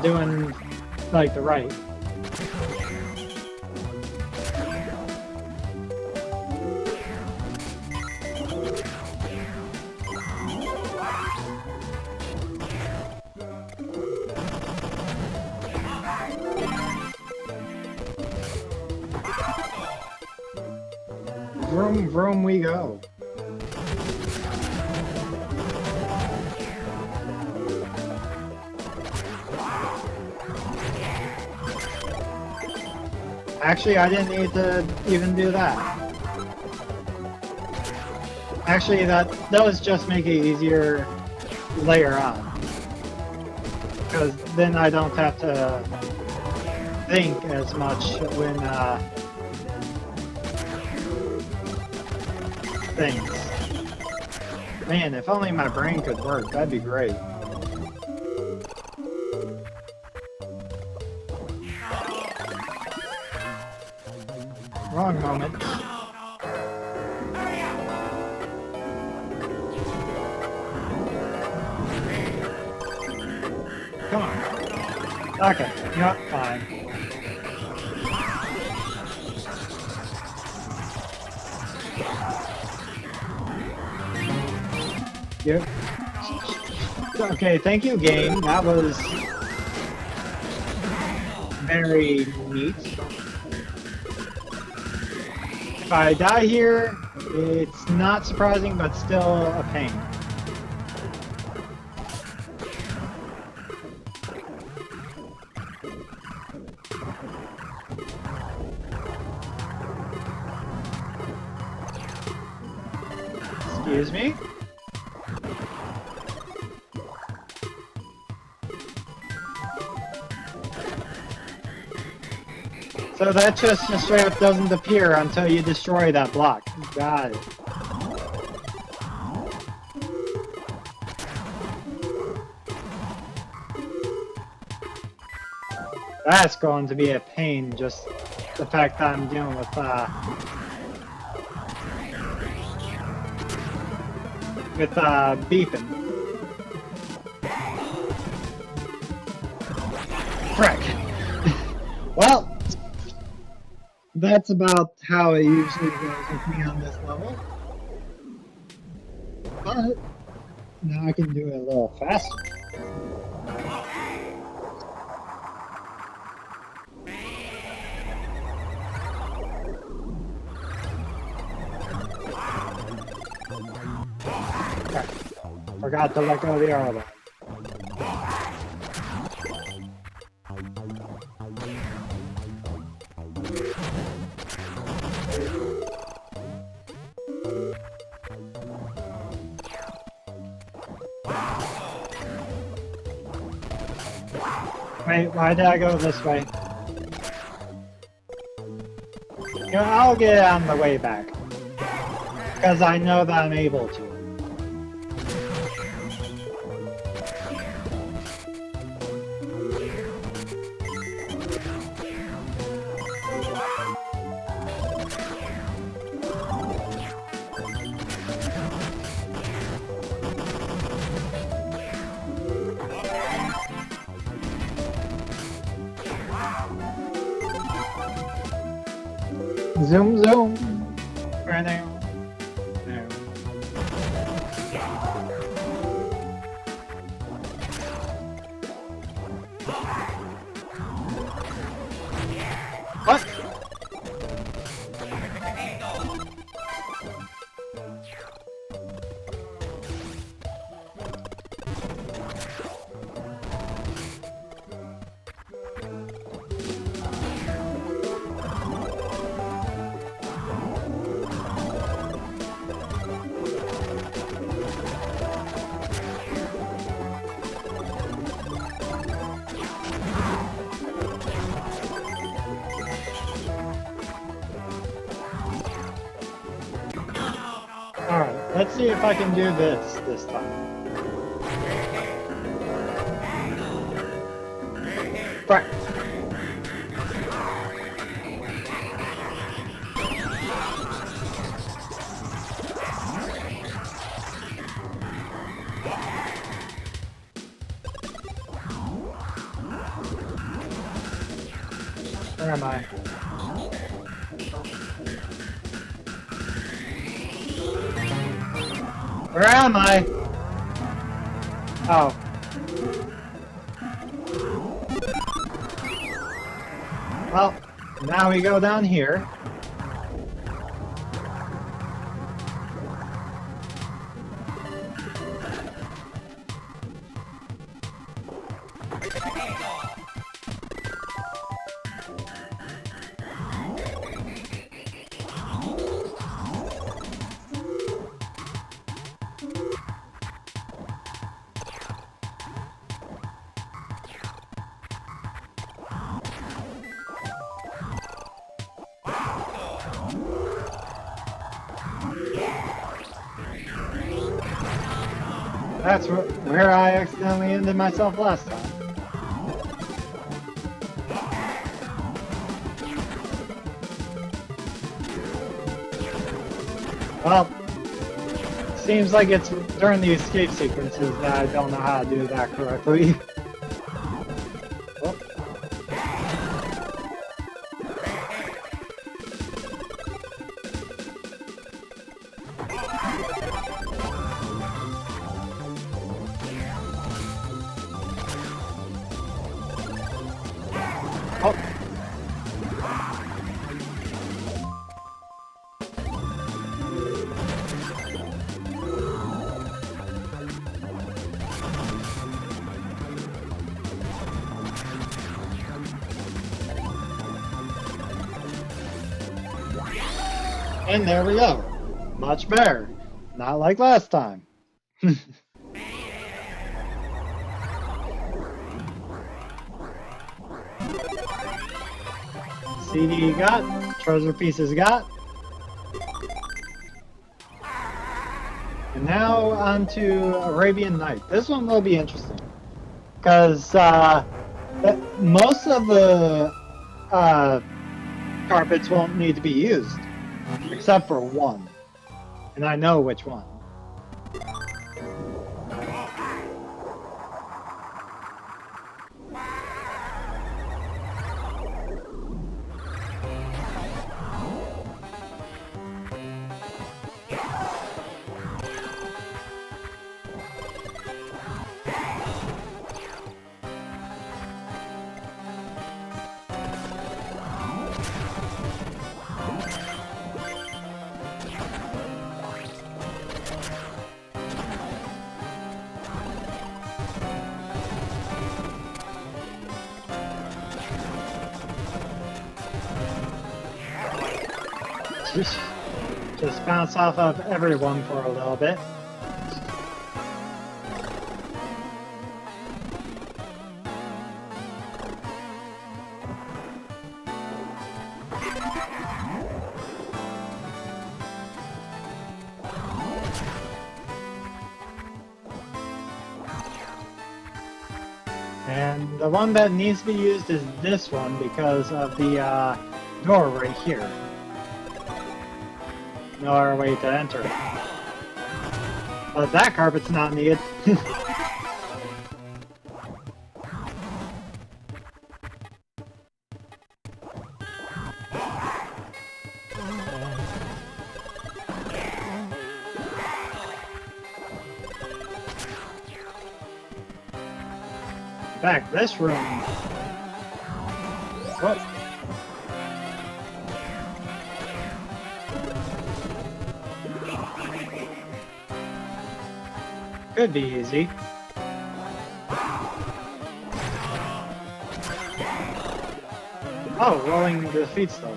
doing, like, the right. Vroom, vroom we go. Actually, I didn't need to even do that. Actually, that does just make it easier later on. Because then I don't have to think as much when, things. Man, if only my brain could work, that'd be great. Wrong moment. Come on. Okay, not fine. Yep. Okay, thank you, game. That was very neat. If I die here, It's not surprising, but still a pain. Excuse me? So that just straight up doesn't appear until you destroy that block. Got it. That's going to be a pain, just the fact that I'm dealing with beeping. Frick. Well, that's about how it usually goes with me on this level. But now I can do it a little faster. Okay. Forgot to let go of the arrow. Wait, why did I go this way? You know, I'll get it on the way back. Because I know that I'm able to. Zoom, zoom. Right now. There. What? Alright, let's see if I can do this time. Right. Where am I? Where am I? Oh. Well, now we go down here. That's where I accidentally ended myself last time. Well, seems like it's during the escape sequences that I don't know how to do that correctly. And there we go. Much better. Not like last time. CD got, treasure pieces got. And now on to Arabian Night. This one will be interesting. Because most of the carpets won't need to be used. Except for one. And I know which one. Just bounce off of everyone for a little bit. And the one that needs to be used is this one because of the door right here. No other way to enter it. But that carpet's not needed. In fact, this room... What? Could be easy. Oh, rolling defeats those.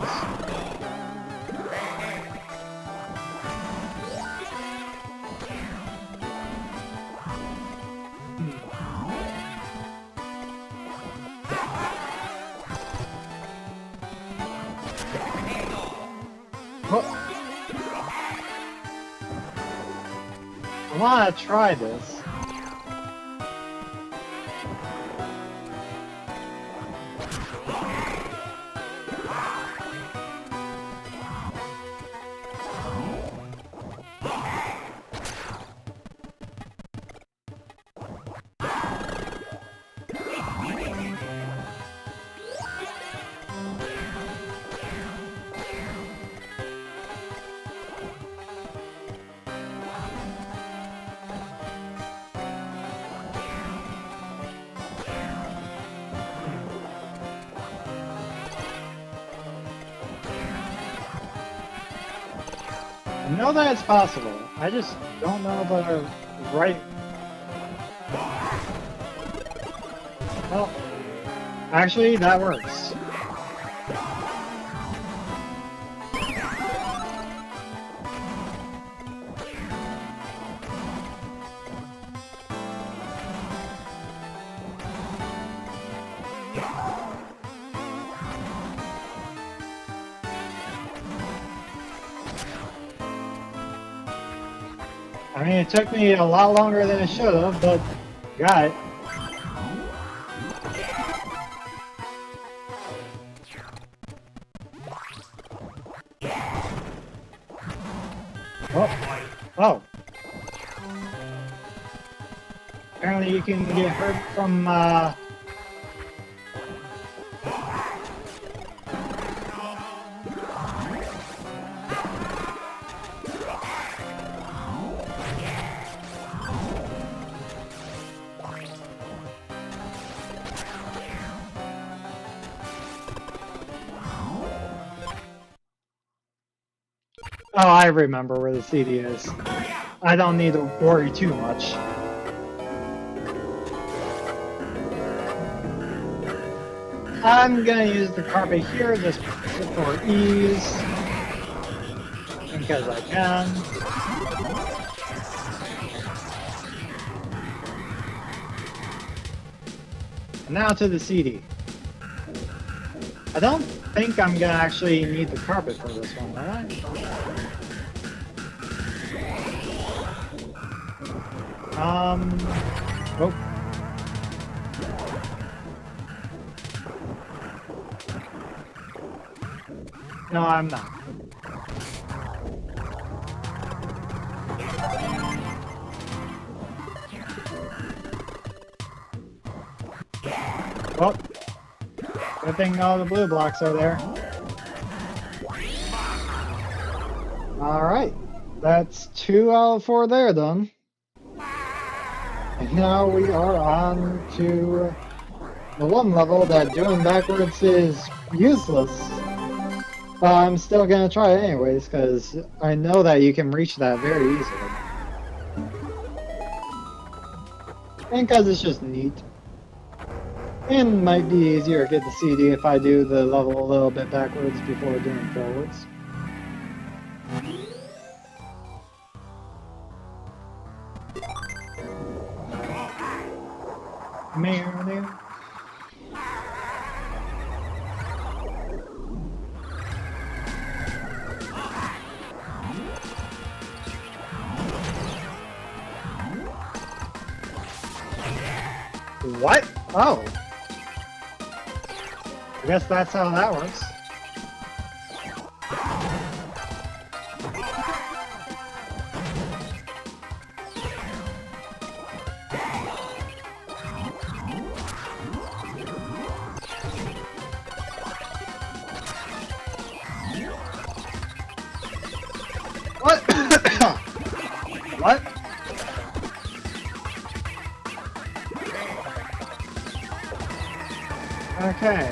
I want to try this. I know that it's possible. I just don't know the right... Well, actually, that works. I mean, it took me a lot longer than it should have, but got it. Oh. Oh. Apparently you can get hurt from, Oh, I remember where the CD is. I don't need to worry too much. I'm gonna use the carpet here just for ease. because I can. And now to the CD. I don't think I'm gonna actually need the carpet for this one, will I? Oh. No, I'm not. Well, good thing all the blue blocks are there. Alright, that's 2 out of 4 there done. And now we are on to the one level that doing backwards is useless. But I'm still gonna try it anyways, because I know that you can reach that very easily. And because it's just neat. And it might be easier to get the CD if I do the level a little bit backwards before doing forwards. What? Oh. I guess that's how that works. What? What? Okay,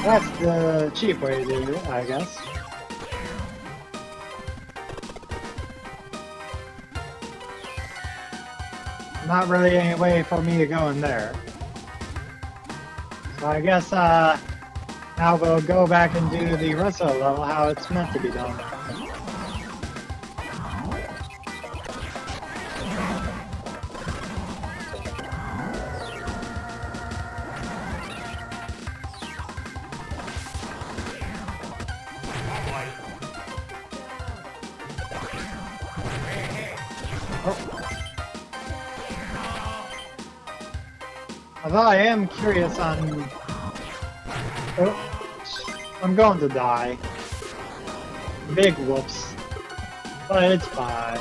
that's the cheap way to do it, I guess. Not really any way for me to go in there. So I guess, now we'll go back and do the rest of the level how it's meant to be done. Although I am curious on... Oh, I'm going to die. Big whoops. But it's fine.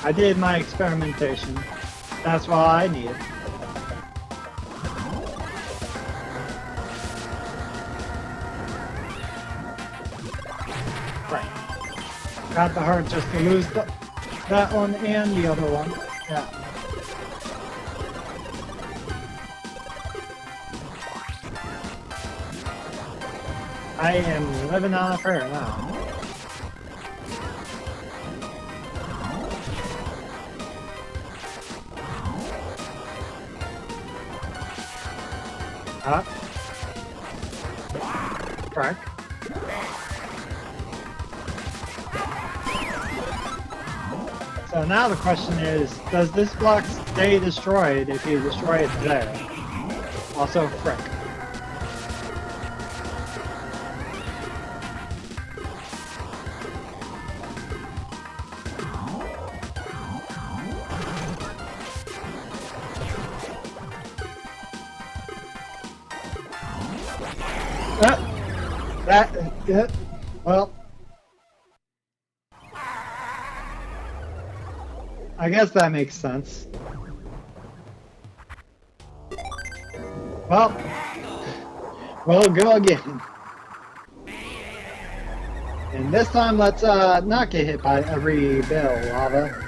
I did my experimentation. That's all I needed. Got the heart just to lose that one and the other one. Yeah. I am living on a prayer now. Huh? Correct. So now the question is, does this block stay destroyed if you destroy it there? Also, frick. Well, I guess that makes sense. Well, we'll go again. And this time, let's not get hit by every bit of lava.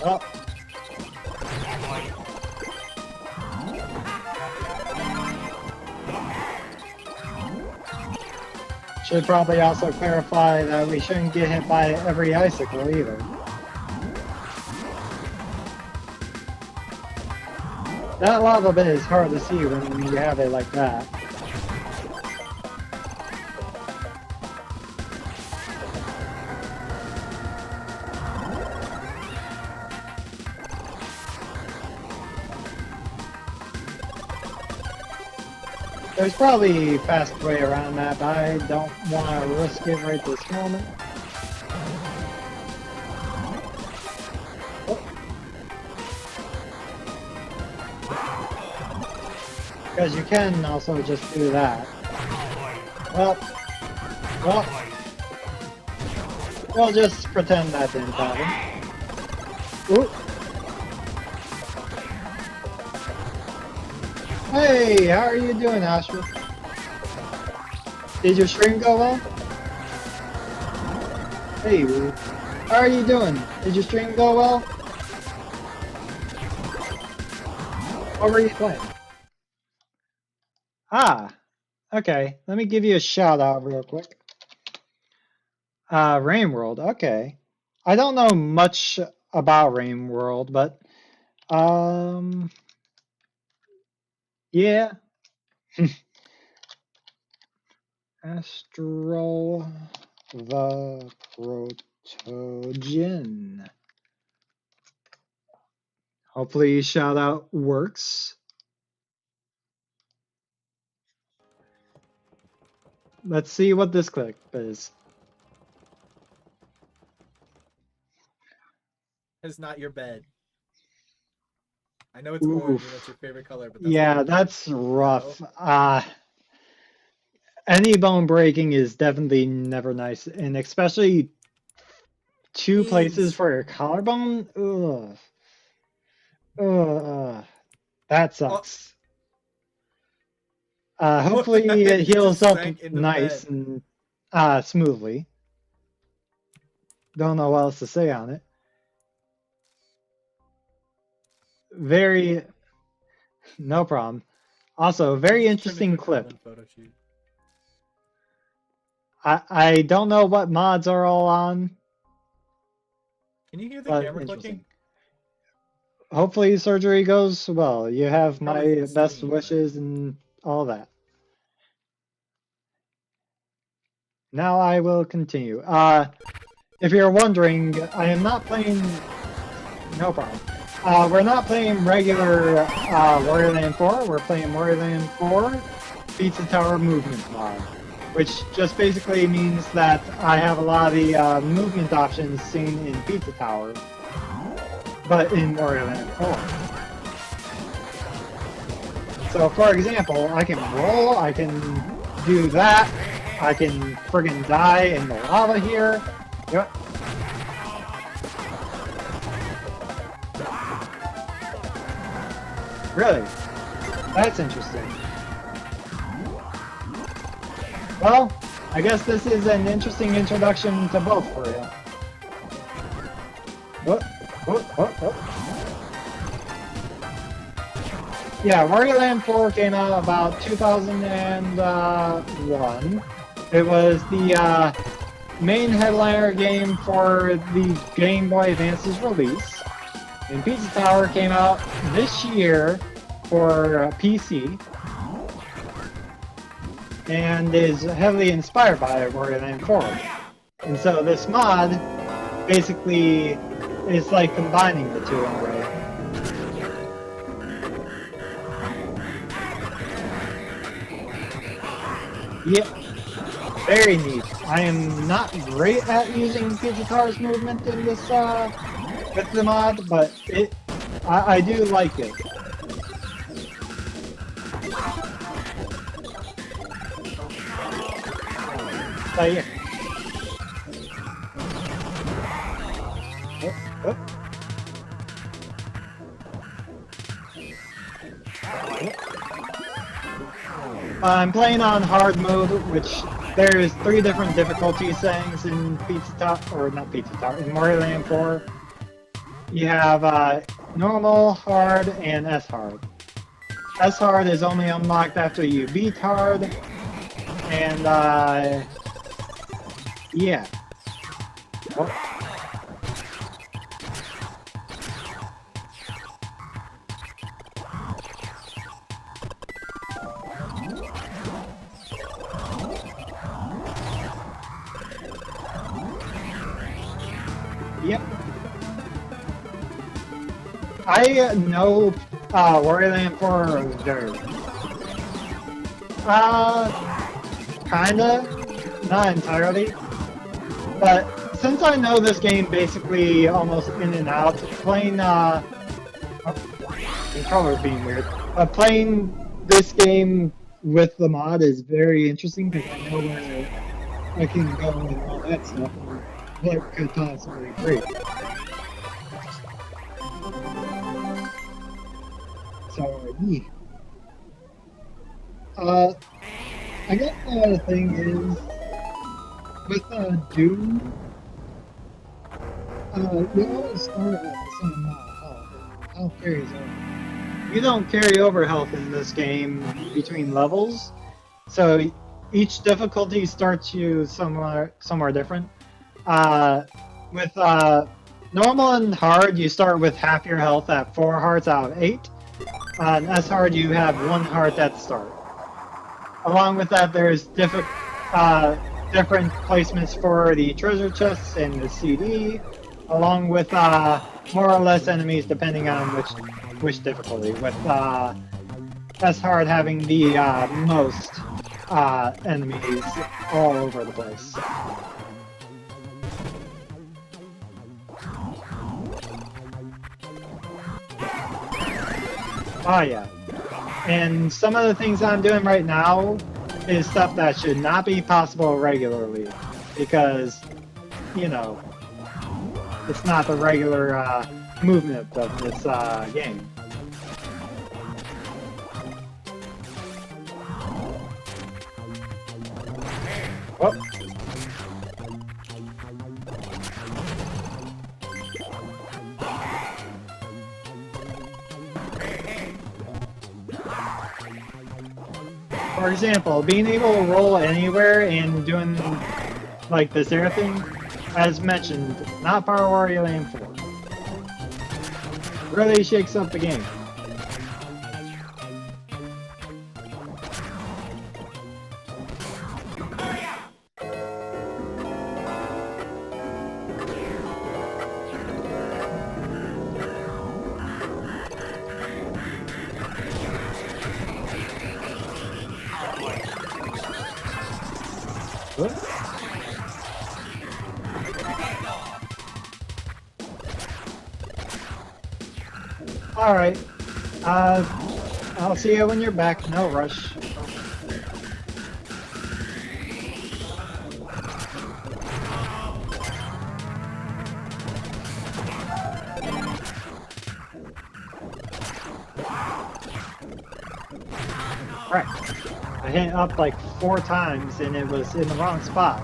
Oh. Should probably also clarify that we shouldn't get hit by every icicle either. That lava bit is hard to see when you have it like that. There's probably a fast way around that, but I don't want to risk it right this moment. Because you can also just do that. Well, we'll just pretend that didn't happen. Ooh. Hey, how are you doing, Asher? Did your stream go well? Hey, how are you doing? Did your stream go well? What were you playing? Ah, okay. Let me give you a shout out real quick. Rain World, okay. I don't know much about Rain World, but yeah. Astral the Protogen. Hopefully shout out works. Let's see what this clip is. It's not your bed. I know it's orange and that's your favorite color, but that's yeah, that's rough. Any bone breaking is definitely never nice, and especially two places for your collarbone. Ugh. That sucks. Hopefully it heals up nice and smoothly. Don't know what else to say on it. Very, no problem. Also, very interesting clip. I don't know what mods are all on. Can you hear the camera clicking? Hopefully surgery goes well. You have my best wishes and all that. Now I will continue. If you're wondering, I am not playing... No problem. We're not playing regular Wario Land 4. We're playing Wario Land 4 Pizza Tower Movement mod, which just basically means that I have a lot of the movement options seen in Pizza Tower, but in Wario Land 4. So, for example, I can roll, I can do that, I can friggin' die in the lava here. Yep. Really? That's interesting. Well, I guess this is an interesting introduction to both for you. Yeah, Wario Land 4 came out about 2001. It was the main headliner game for the Game Boy Advance's release. And Pizza Tower came out this year for PC. And is heavily inspired by Wario Land 4. And so this mod basically is like combining the two in a way. Yep, very neat. I am not great at using Pizza Tower's movement in this with the mod, but I do like it. But yeah. I'm playing on hard mode, which there's 3 different difficulty settings in Pizza Tower, or not Pizza Tower, in Wario Land 4. you have normal, hard, and S hard. S hard is only unlocked after you beat hard, and yeah. Oh. Yep. I know Wario Land 4 very kinda, not entirely. But since I know this game basically almost in and out, playing controller's being weird, but playing this game with the mod is very interesting because I know where I can go and all that stuff, and what could possibly break. So, yeah. Uh, I guess the thing is, with Doom, you always start at the same amount of health, and health carries over. You don't carry over health in this game between levels, so each difficulty starts you somewhere different. With normal and hard, you start with half your health at 4 hearts out of 8. On S hard, you have 1 heart at the start. Along with that, there's different placements for the treasure chests and the CD, along with more or less enemies depending on which difficulty. With S hard having the most enemies all over the place. Oh yeah. And some of the things I'm doing right now is stuff that should not be possible regularly, because, you know, it's not the regular movement of this game. Oh. For example, being able to roll anywhere and doing like this air thing, as mentioned, not part of Wario Land 4. Really shakes up the game. Alright. I'll see you when you're back. No rush. Right. I hit up like 4 times and it was in the wrong spot.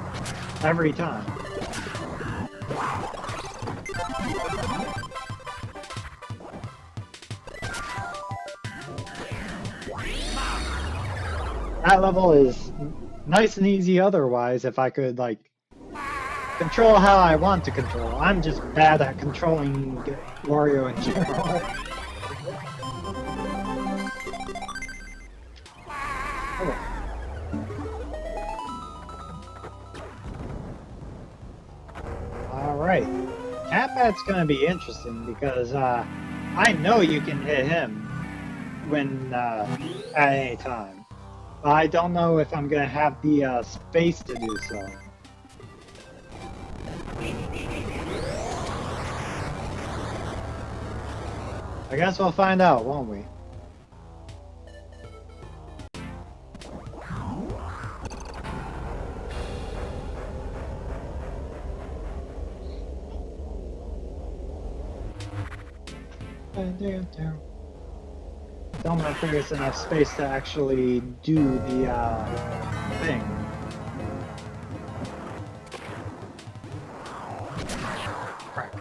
Every time. That level is nice and easy otherwise if I could, like, control how I want to control. I'm just bad at controlling Wario in general. Alright. Catbat's gonna be interesting because I know you can hit him when at any time. But I don't know if I'm gonna have the space to do so. I guess we'll find out, won't we? Don't know if there's enough space to actually do the thing. Crap.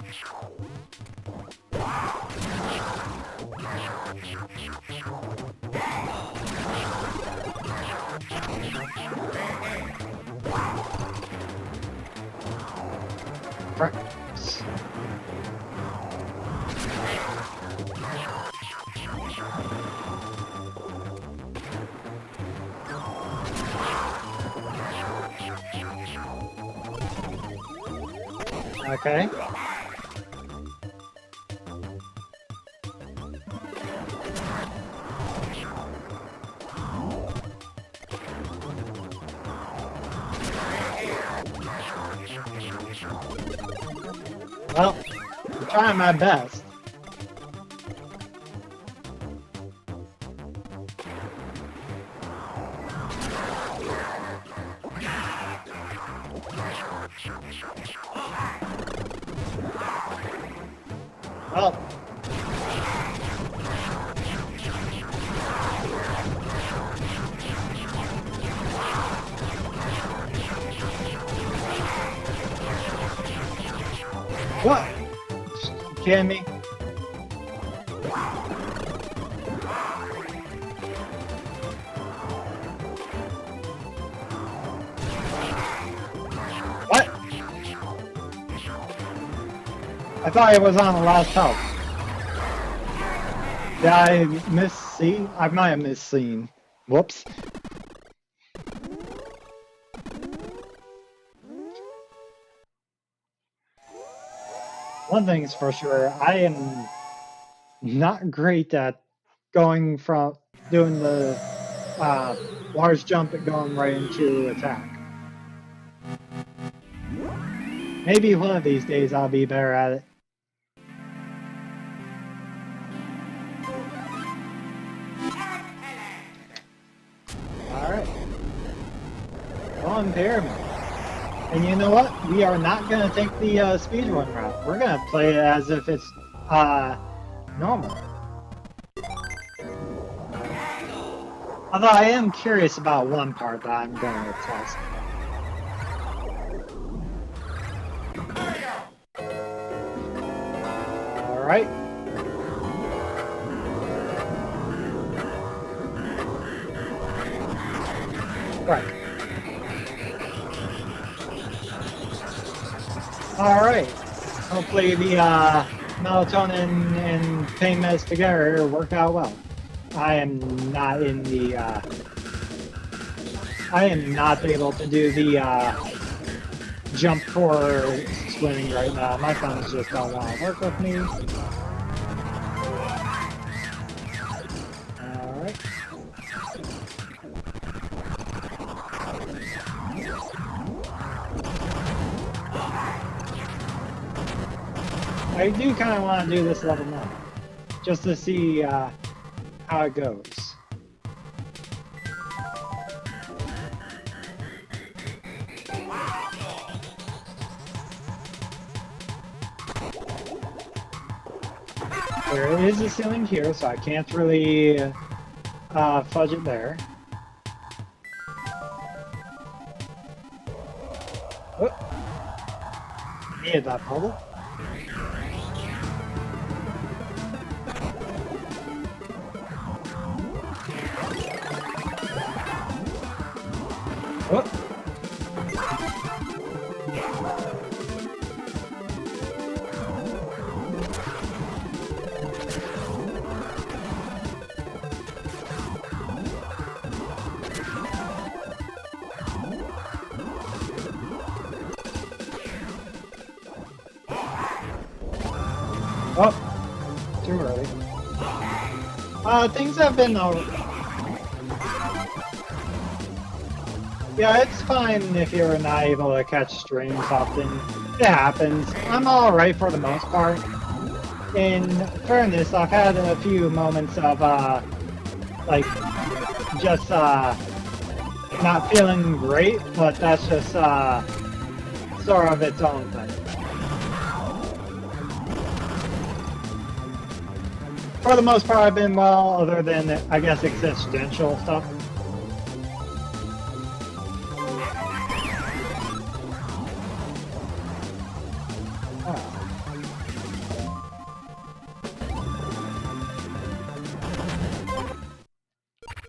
Okay. Well, I'm trying my best. Well, what? You kidding me? What? I thought it was on the last health. Did I miss see? I might have missed seen. Whoops. One thing is for sure, I am not great at going from doing the large jump and going right into attack. Maybe one of these days I'll be better at it. Alright. On pyramid. And you know what? We are not going to take the speedrun route. We're going to play it as if it's normal. Although I am curious about one part that I'm going to test. Alright. Right. Alright. Hopefully the melatonin and pain meds together work out well. I am not in the I am not able to do the jump for swimming right now. My thumbs just don't want to work with me. Alright. I do kind of want to do this level now, just to see how it goes. There is a ceiling here, so I can't really fudge it there. Oh. Needed that bubble. Oh. Oh, too early. Things have been yeah, it's fine if you're not able to catch streams often. It happens. I'm alright for the most part. In fairness, I've had a few moments of, like, just, not feeling great, but that's just, sort of its own thing. For the most part, I've been well, other than, I guess, existential stuff.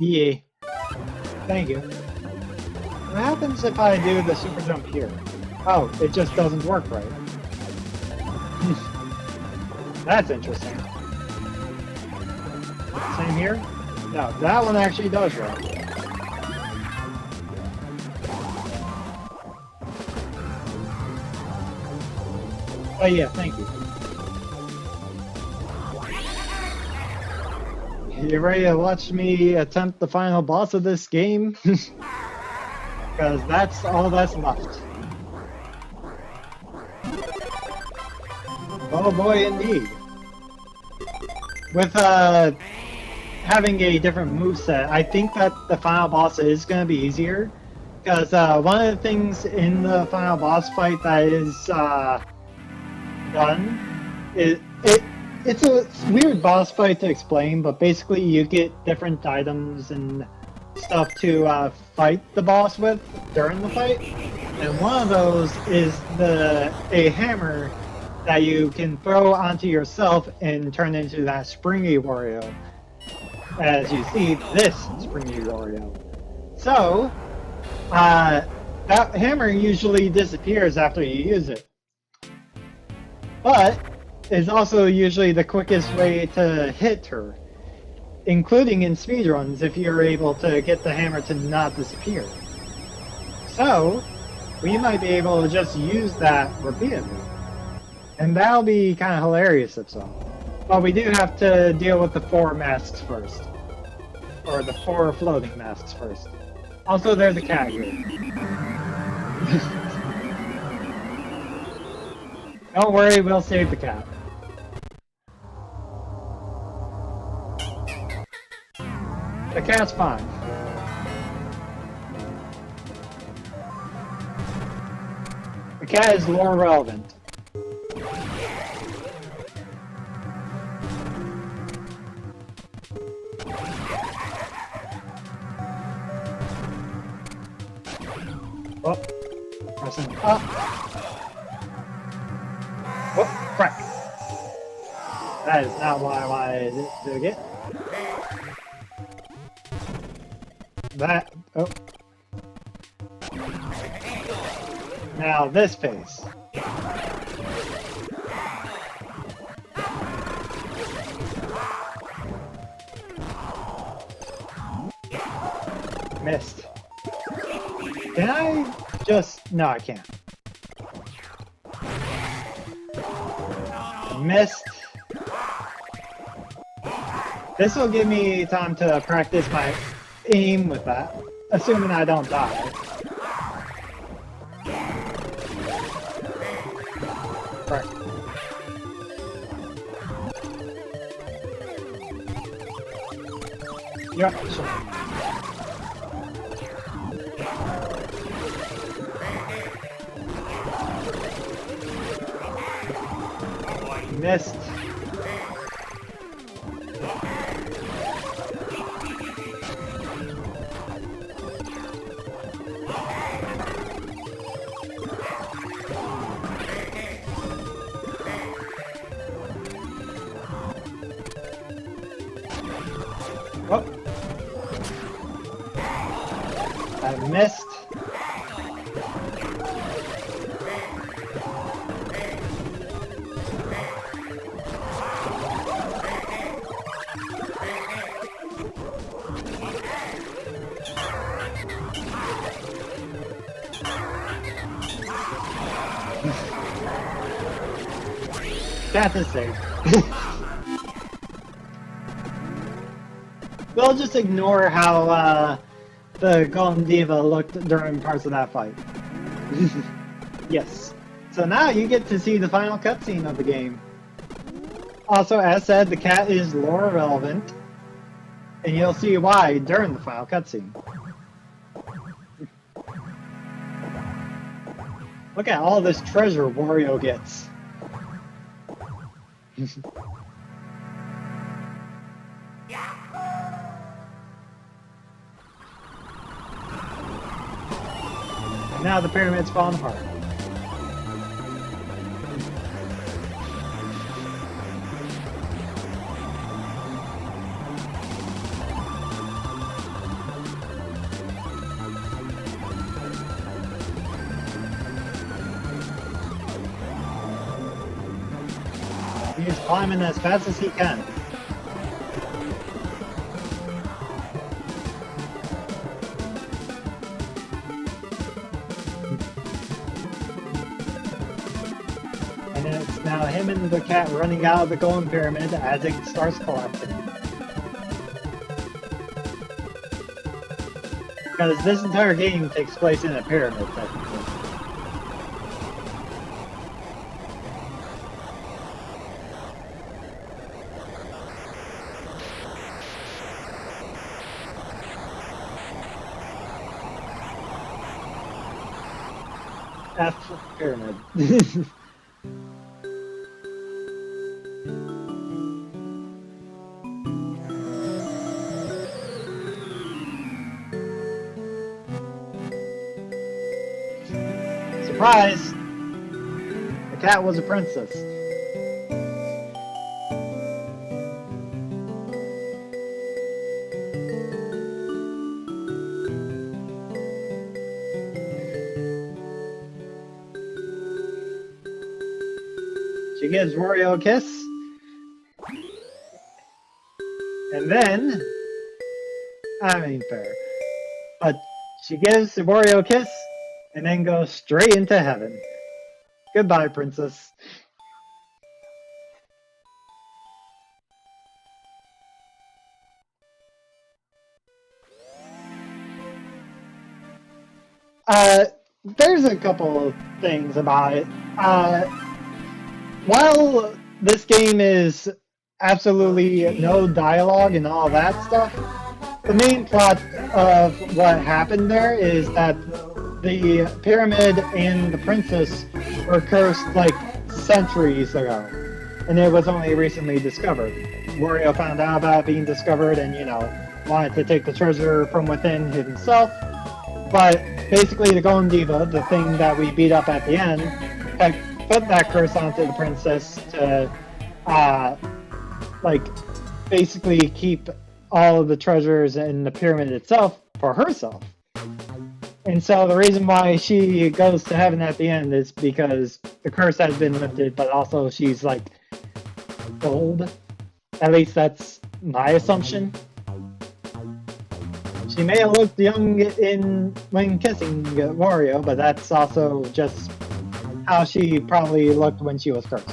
Yeah. Thank you. What happens if I do the super jump here? Oh, it just doesn't work right. That's interesting. Same here? No, that one actually does roll. Oh yeah, thank you. You ready to watch me attempt the final boss of this game? Because that's all that's left. Oh boy, indeed. With having a different moveset, I think that the final boss is going to be easier. Because one of the things in the final boss fight that is done is it's a weird boss fight to explain, but basically you get different items and stuff to fight the boss with during the fight. And one of those is a hammer that you can throw onto yourself and turn into that springy Wario. As you see, this springy Wario. So, that hammer usually disappears after you use it. But it's also usually the quickest way to hit her, including in speedruns if you're able to get the hammer to not disappear. So, we might be able to just use that repeatedly. And that'll be kind of hilarious if so. But we do have to deal with the 4 masks first. Or the 4 floating masks first. Also, there's a cat here. Don't worry, we'll save the cat. The cat's fine. The cat is lore relevant. Oh, pressing up. Oh, crap. That is not what I wanted to get. That, oh. Now this face. Missed. Can I just... No, I can't. Missed. This will give me time to practice my aim with that, assuming I don't die. Right. Yeah, sure. Missed. Oh. I missed. That's a save. We'll just ignore how the Golden Diva looked during parts of that fight. Yes. So now you get to see the final cutscene of the game. Also, as said, the cat is lore relevant, and you'll see why during the final cutscene. Look at all this treasure Wario gets. Now the pyramid's falling apart. He's climbing as fast as he can. And it's now him and the cat running out of the golden pyramid as it starts collapsing. Because this entire game takes place in a pyramid, technically. F pyramid. Surprise! The cat was a princess. She gives Wario a kiss. And then, I mean fair, but she gives Wario a kiss and then goes straight into heaven. Goodbye, princess. There's a couple of things about it. While this game is absolutely no dialogue and all that stuff, the main plot of what happened there is that the pyramid and the princess were cursed like centuries ago, and it was only recently discovered. Wario found out about it being discovered and, you know, wanted to take the treasure from within himself, but basically the Golden Diva, the thing that we beat up at the end, had put that curse onto the princess to, like, basically keep all of the treasures in the pyramid itself for herself. And so the reason why she goes to heaven at the end is because the curse has been lifted, but also she's, like, old. At least that's my assumption. She may have looked young when kissing Wario, but that's also just how she probably looked when she was cursed.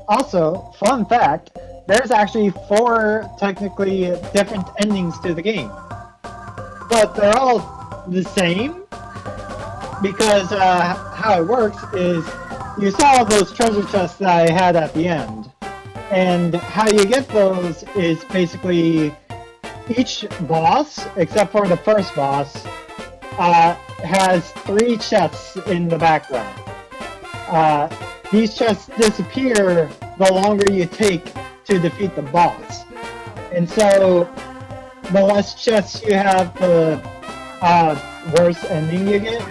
Also, fun fact, there's actually 4 technically different endings to the game. But they're all the same, because how it works is you saw those treasure chests that I had at the end. And how you get those is basically each boss, except for the first boss, has 3 chests in the background. These chests disappear the longer you take to defeat the boss. And so, the less chests you have, the worse ending you get.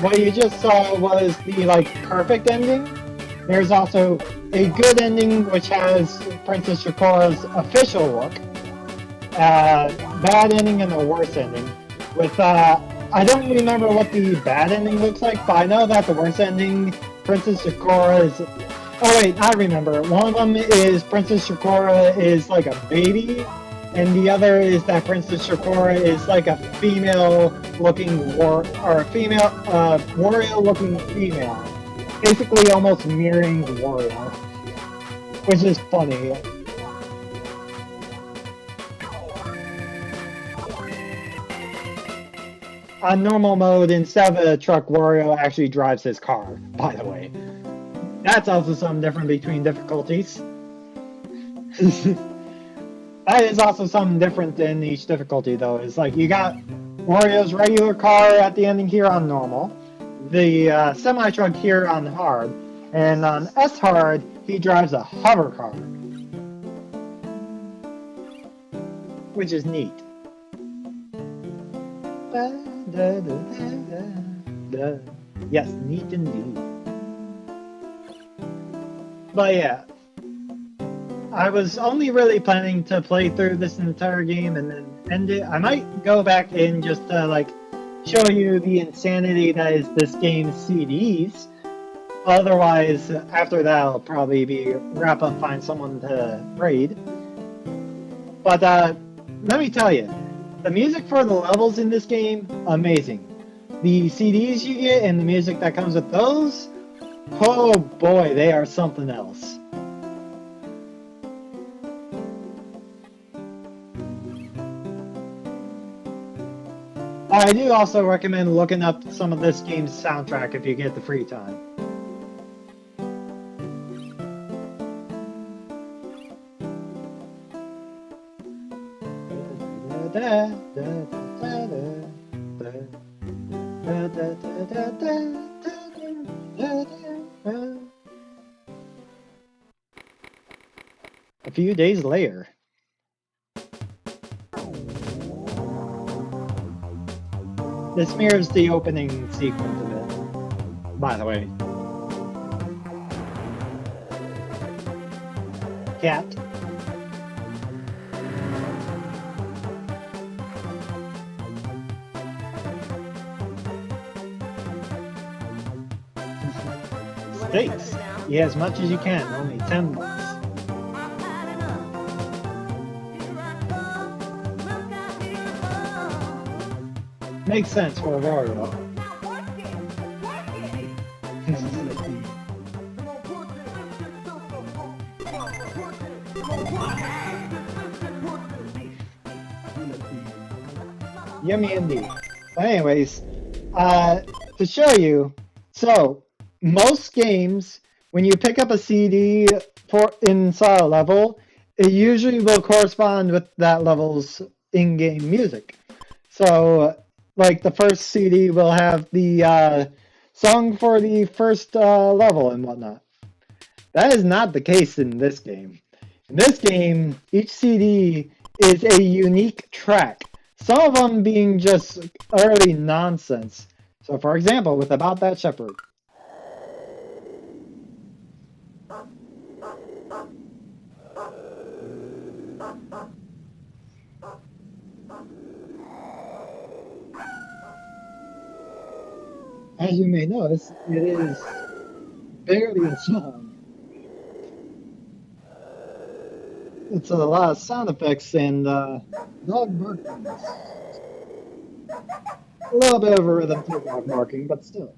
What you just saw was the, like, perfect ending. There's also a good ending, which has Princess Shakura's official look. Bad ending and a worse ending. With, I don't remember what the bad ending looks like, but I know that the worst ending, Princess Shakura is... Oh wait, I remember. One of them is Princess Shakura is like a baby, and the other is that Princess Shakura is like a female-looking Wario-looking female. Basically almost mirroring Wario. Which is funny. On normal mode, instead of a truck, Wario actually drives his car, by the way. That's also something different between difficulties. That is also something different in each difficulty, though. It's like you got Wario's regular car at the ending here on normal, the semi-truck here on hard, and on S-hard, he drives a hover car. Which is neat. Yes, neat indeed. But yeah, I was only really planning to play through this entire game and then end it. I might go back in just to, like, show you the insanity that is this game's CDs. Otherwise, after that, I'll probably be wrap up, find someone to raid. But let me tell you, the music for the levels in this game, amazing. The CDs you get and the music that comes with those, oh boy, they are something else. I do also recommend looking up some of this game's soundtrack if you get the free time. A few days later. This mirrors the opening sequence of it, by the way. Cat. Steaks. Eat as much as you can, only 10 bucks. Makes sense for Wario. Yummy indeed. But anyways, to show you, so most games, when you pick up a CD for inside a level, it usually will correspond with that level's in-game music. So, like the first CD will have the song for the first level and whatnot. That is not the case in this game. In this game, each CD is a unique track, some of them being just utterly nonsense. So, for example, with About That Shepherd. As you may notice, it is barely a song. It's a lot of sound effects and dog barking. A little bit of a rhythm to dog barking, but still.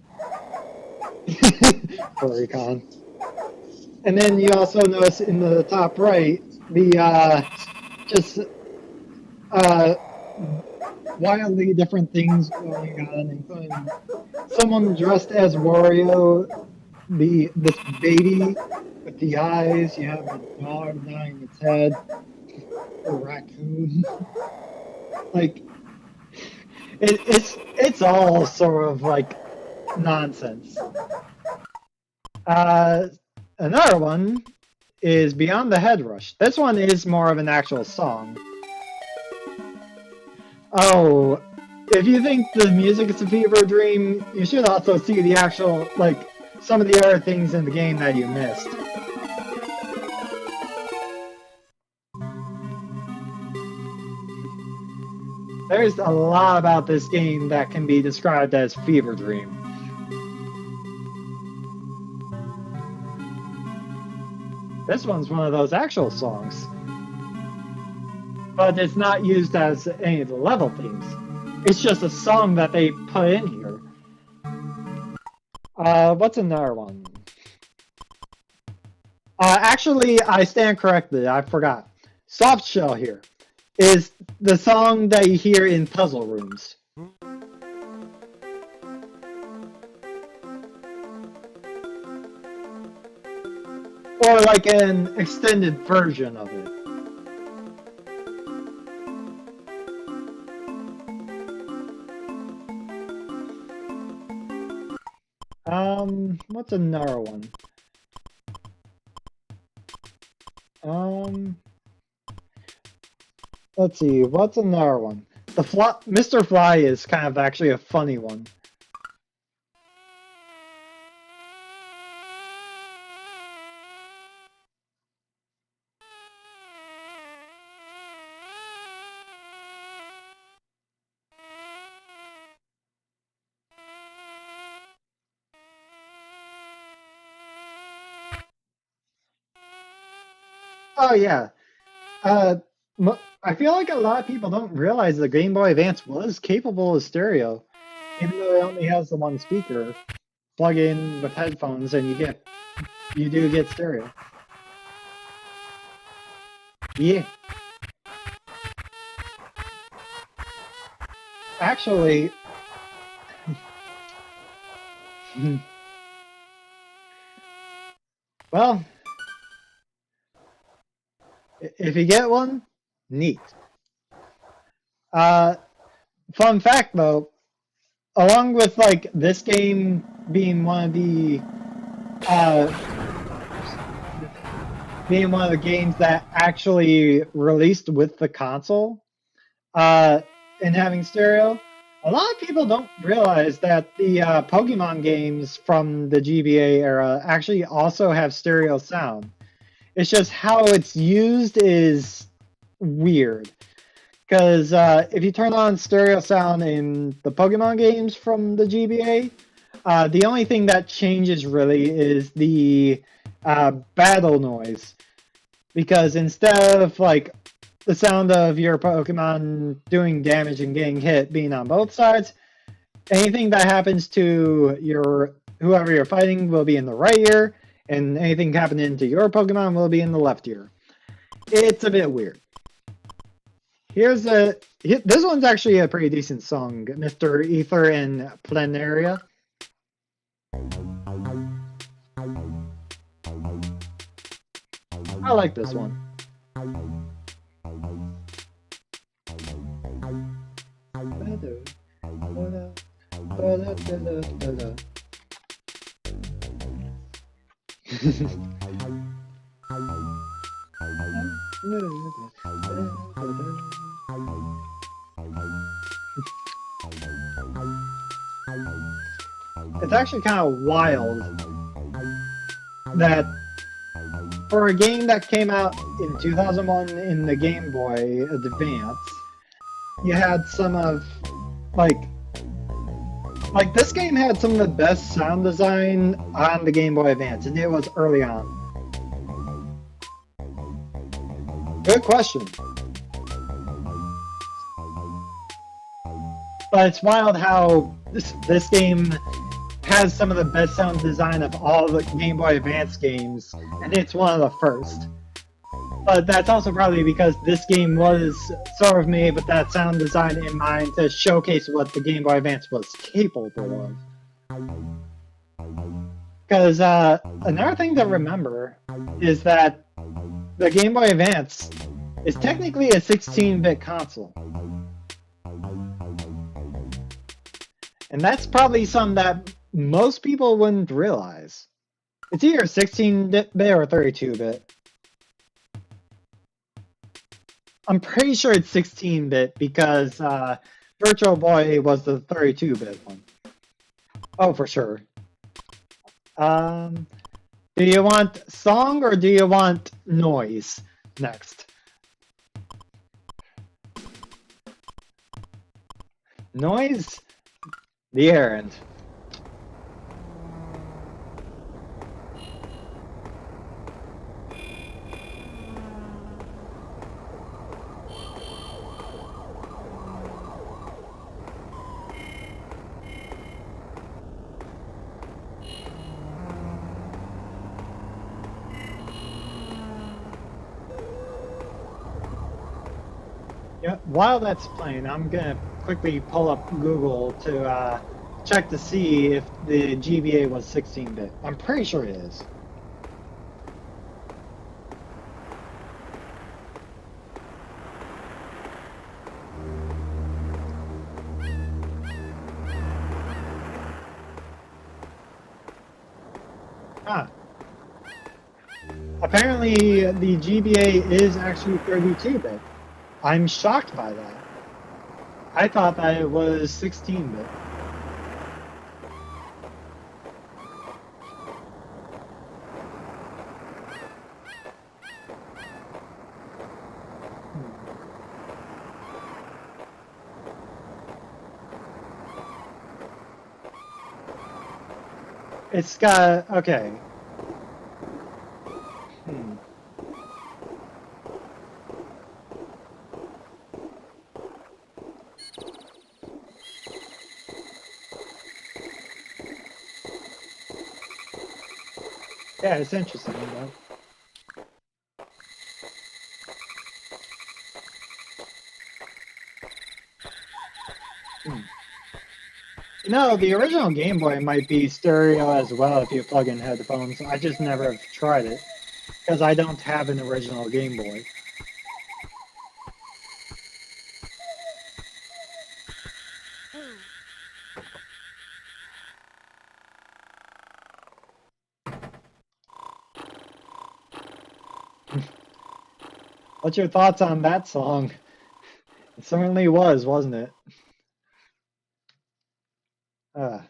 Furrycon. And then you also notice in the top right the just wildly different things going on, including someone dressed as Wario, this baby with the eyes. You have the dog dying its head, a raccoon. Like it's all sort of like nonsense. Another one is Beyond the Head Rush. This one is more of an actual song. Oh, if you think the music is a fever dream, you should also see the actual, like, some of the other things in the game that you missed. There's a lot about this game that can be described as fever dream. This one's one of those actual songs. But it's not used as any of the level themes. It's just a song that they put in here. What's another one? Actually, I stand corrected. I forgot. Soft Shell here is the song that you hear in puzzle rooms. Or like an extended version of it. What's another one? Let's see, what's another one? Mr. Fly is kind of actually a funny one. Oh yeah. Uh, I feel like a lot of people don't realize the Game Boy Advance was capable of stereo, even though it only has the one speaker. Plug in with headphones, and you do get stereo. Yeah, actually, well, if you get one, neat. Uh, Fun fact though, along with like this game being one of the uh being one of the games that actually released with the console, uh, and having stereo, a lot of people don't realize that the Pokemon games from the GBA era actually also have stereo sound. It's just how it's used is weird. Because if you turn on stereo sound in the Pokemon games from the GBA, the only thing that changes really is the battle noise. Because instead of like the sound of your Pokemon doing damage and getting hit being on both sides, anything that happens to your whoever you're fighting will be in the right ear, and anything happening to your Pokemon will be in the left ear. It's a bit weird. This one's actually a pretty decent song, Mr. Ether in Plenaria. I like this one. It's actually kind of wild that for a game that came out in 2001 in the Game Boy Advance, you had some of like this game had some of the best sound design on the Game Boy Advance, and it was early on. Good question. But it's wild how this game has some of the best sound design of all the Game Boy Advance games, and it's one of the first. But that's also probably because this game was sort of made with that sound design in mind to showcase what the Game Boy Advance was capable of. Because another thing to remember is that the Game Boy Advance is technically a 16-bit console. And that's probably something that most people wouldn't realize. It's either 16-bit or 32-bit. I'm pretty sure it's 16-bit because Virtual Boy was the 32-bit one. Oh, for sure. Do you want song or do you want noise next? Noise? The errand. Yeah, while that's playing, I'm gonna quickly pull up Google to check to see if the GBA was 16-bit. I'm pretty sure it is. Ah. Apparently, the GBA is actually 32-bit. I'm shocked by that. I thought that it was 16-bit. It's got, okay. Hmm. Yeah, it's interesting, though. Hmm. You know, the original Game Boy might be stereo as well if you plug in headphones. I just never have tried it because I don't have an original Game Boy. What's your thoughts on that song? It certainly was, wasn't it? Uh,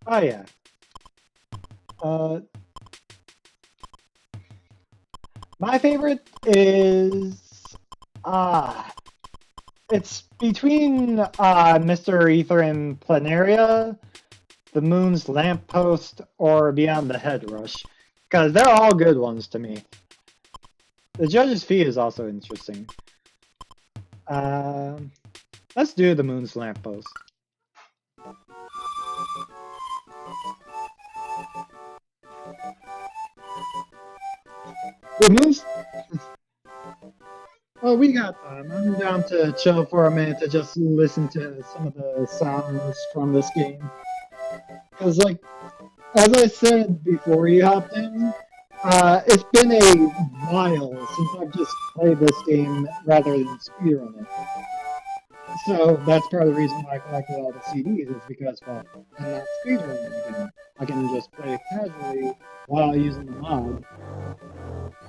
oh yeah. Uh, my favorite is ah, it's between Mr. Ether and Planaria, The Moon's Lamppost, or Beyond the Head Rush, because they're all good ones to me. The Judge's Fee is also interesting. Let's do The Moon's Lamppost. The Moon's... Oh, we got time. I'm down to chill for a minute to just listen to some of the sounds from this game. Because, like, as I said before you hopped in, it's been a while since I've just played this game rather than speedrun it. So that's part of the reason why I collected all the CDs is because, well, I'm not speedrunning anything. I can just play it casually while using the mod,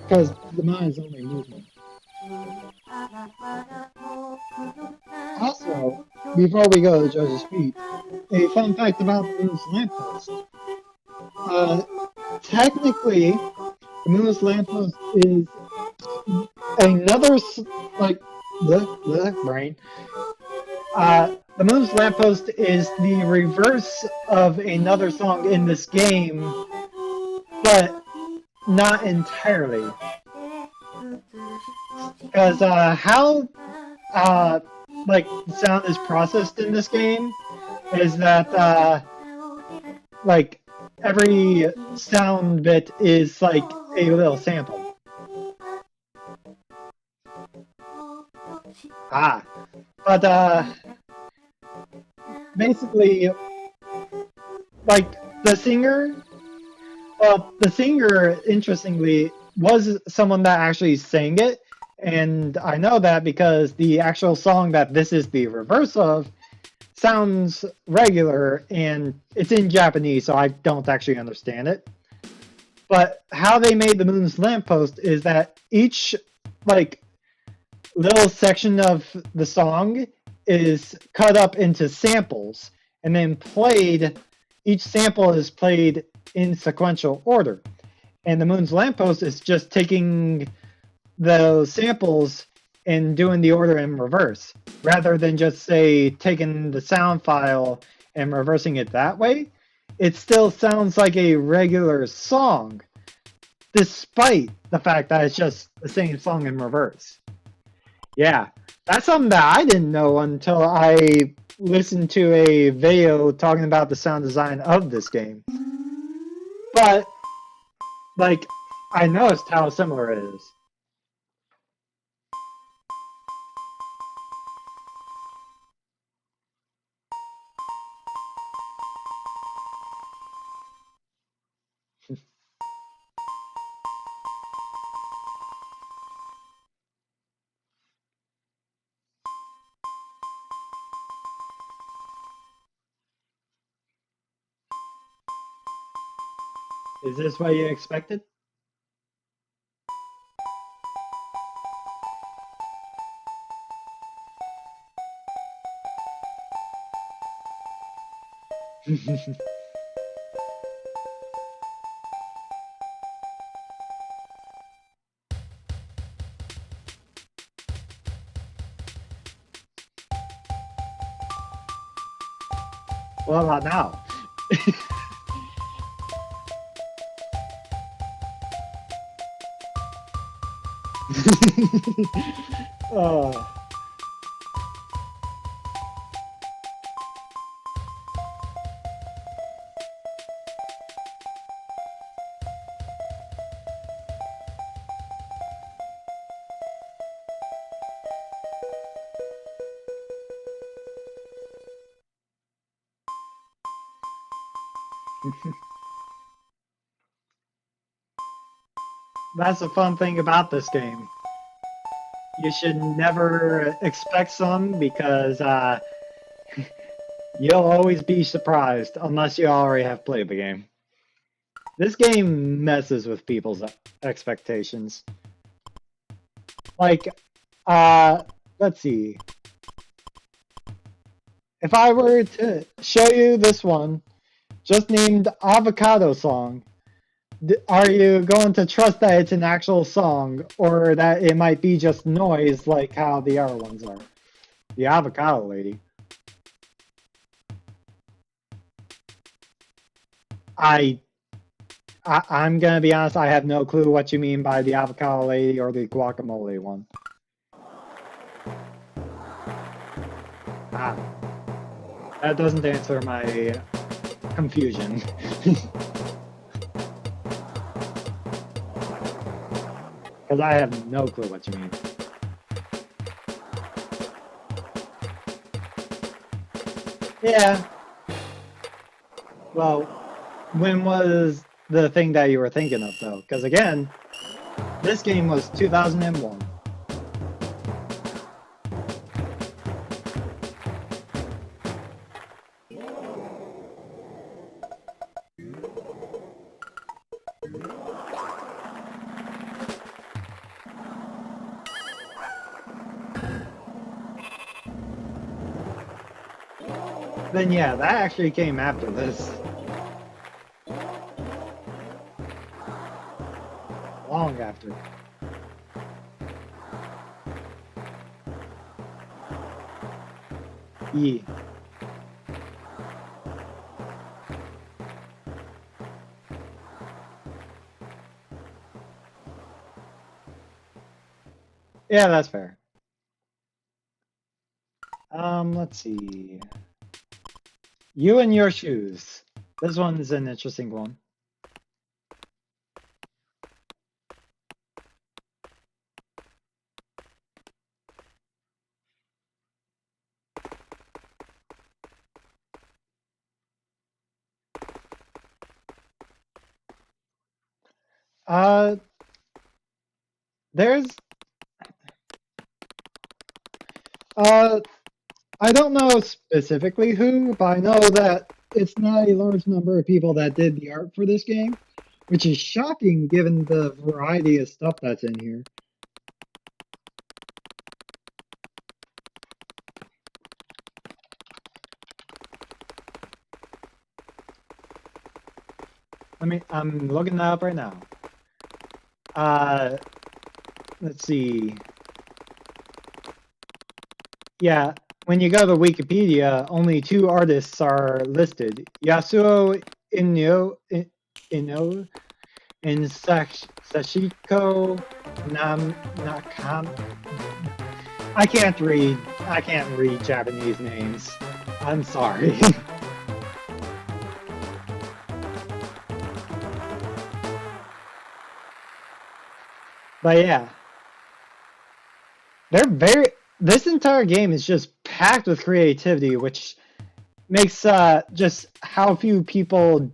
because the mod is only movement. Also, before we go to Judge's Feet, a fun fact about the Moon's Lamppost. Technically, the Moon's Lamppost is another, like, the brain. The Moon's Lamppost is the reverse of another song in this game, but not entirely. Because how like sound is processed in this game is that like every sound bit is like a little sample. But basically, like the singer, well, the singer, interestingly, was someone that actually sang it, and I know that because the actual song that this is the reverse of sounds regular, and it's in Japanese, so I don't actually understand it. But how they made the Moon's Lamppost is that each, like, little section of the song is cut up into samples and then played. Each sample is played in sequential order, and the Moon's Lamppost is just taking those samples and doing the order in reverse, rather than just say taking the sound file and reversing it that way. It still sounds like a regular song, despite the fact that it's just the same song in reverse. Yeah, that's something that I didn't know until I listened to a video talking about the sound design of this game. But, like, I noticed how similar it is. Is this what you expected? What about now? uh, That's the fun thing about this game. You should never expect some because you'll always be surprised unless you already have played the game. This game messes with people's expectations. Like, let's see. If I were to show you this one, just named Avocado Song, are you going to trust that it's an actual song or that it might be just noise like how the other ones are? The Avocado Lady. I'm gonna be honest, I have no clue what you mean by the Avocado Lady or the Guacamole one. Ah, that doesn't answer my confusion. Because I have no clue what you mean. Yeah. Well, when was the thing that you were thinking of, though? Because again, this game was 2001. Then yeah, that actually came after this. Long after. E. Yeah, that's fair. Let's see. You and Your Shoes. This one's an interesting one. Uh, there's I don't know specifically who, but I know that it's not a large number of people that did the art for this game, which is shocking given the variety of stuff that's in here. I'm looking that up right now. Let's see. Yeah, when you go to Wikipedia, only 2 artists are listed: Yasuo Ino and Sashiko Nakam. I can't read. I can't read Japanese names. I'm sorry. But yeah, they're very. This entire game is just packed with creativity, which makes just how few people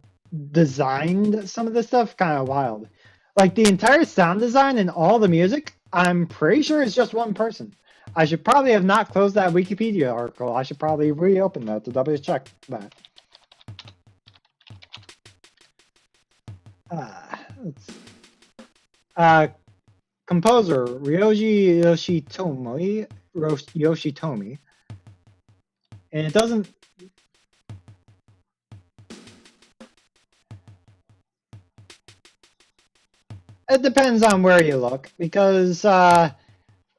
designed some of this stuff kind of wild. Like the entire sound design and all the music, I'm pretty sure it's just one person. I should probably have not closed that Wikipedia article. I should probably reopen that to double check that. Let's see. Composer Ryoji Yoshitomi, and it doesn't. It depends on where you look, because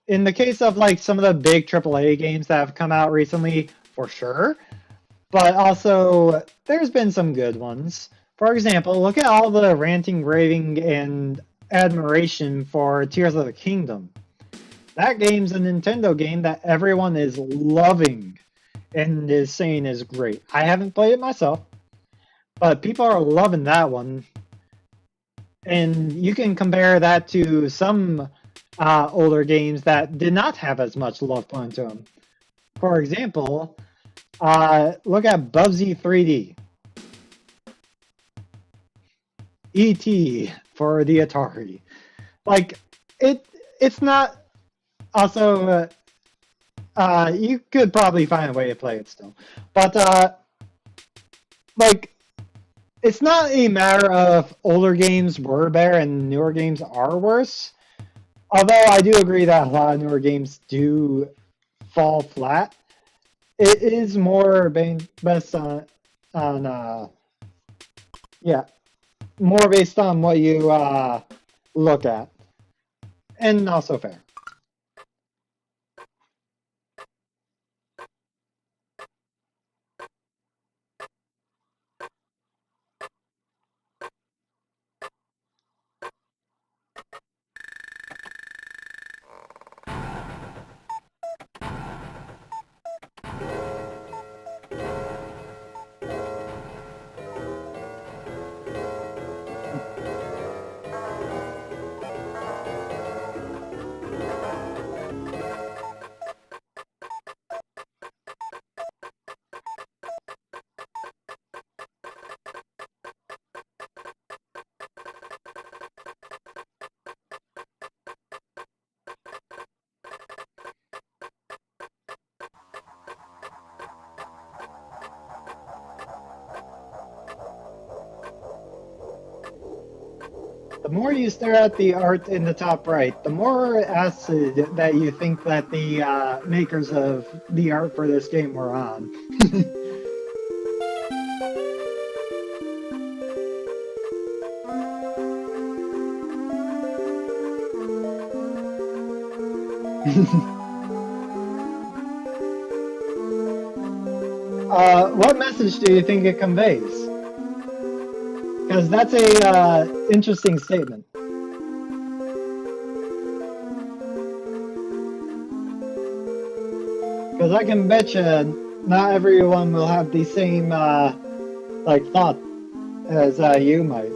in the case of like some of the big AAA games that have come out recently, for sure, but also there's been some good ones. For example, look at all the ranting, raving, and admiration for Tears of the Kingdom. That game's a Nintendo game that everyone is loving and is saying is great. I haven't played it myself, but people are loving that one. And you can compare that to some older games that did not have as much love put into them. For example, look at Bubsy 3D. E.T. for the Atari. Like it's not also you could probably find a way to play it still, but like it's not a matter of older games were better and newer games are worse. Although I do agree that a lot of newer games do fall flat, it is more based on yeah, more based on what you look at, and also fair. The more you stare at the art in the top right, the more acid that you think that the makers of the art for this game were on. What message do you think it conveys? Because that's a interesting statement. Because I can bet you not everyone will have the same like thought as you might.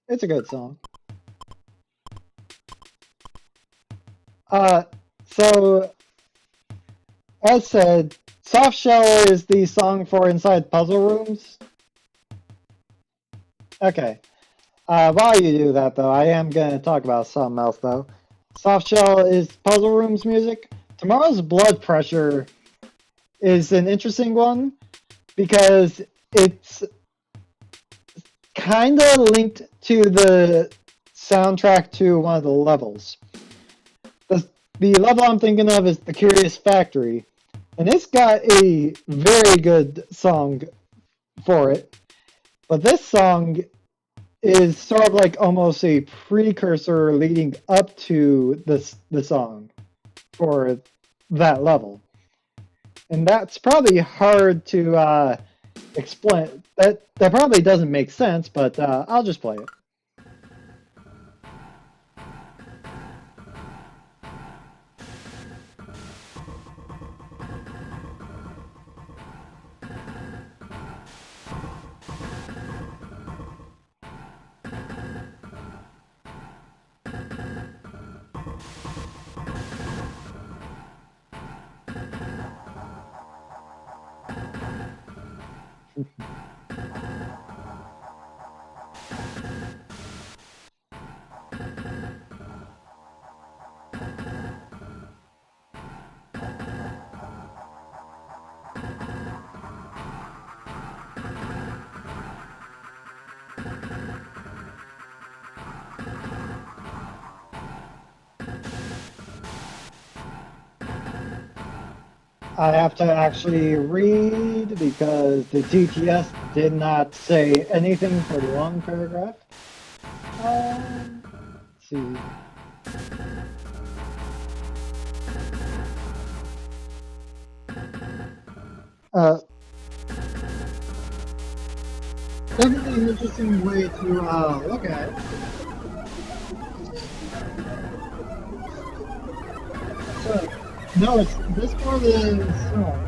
It's a good song. Uh, so as said, Soft Shell is the song for inside puzzle rooms. Okay. While you do that, though, I am going to talk about something else, though. Soft Shell is puzzle rooms music. Tomorrow's Blood Pressure is an interesting one because it's kind of linked to the soundtrack to one of the levels. The level I'm thinking of is The Curious Factory, and it's got a very good song for it. But this song is sort of like almost a precursor leading up to the song for that level. And that's probably hard to explain. That probably doesn't make sense, but I'll just play it. I have to actually read because the TTS did not say anything for the long paragraph. Let's see. Uh, Definitely an interesting way to look at it. So, no, this part of the song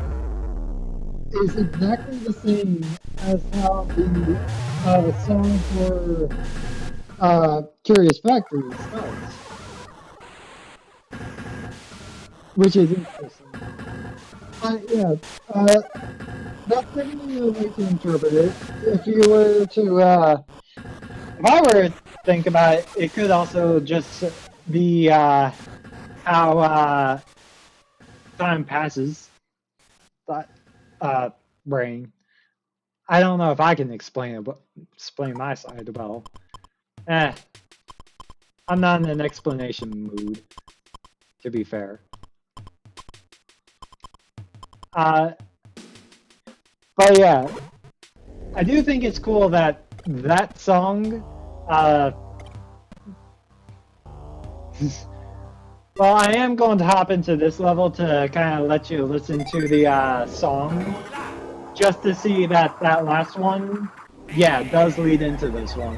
is exactly the same as how the song for Curious Factory starts. which is interesting. Yeah, uh, that's definitely a way to interpret it. If you were to, if I were to think about it, it could also just be how time passes. But brain. I don't know if I can explain it, but explain my side well. Eh, I'm not in an explanation mood, to be fair. Uh, but yeah, I do think it's cool that that song. Well, I am going to hop into this level to kind of let you listen to the song, just to see that that last one, yeah, does lead into this one.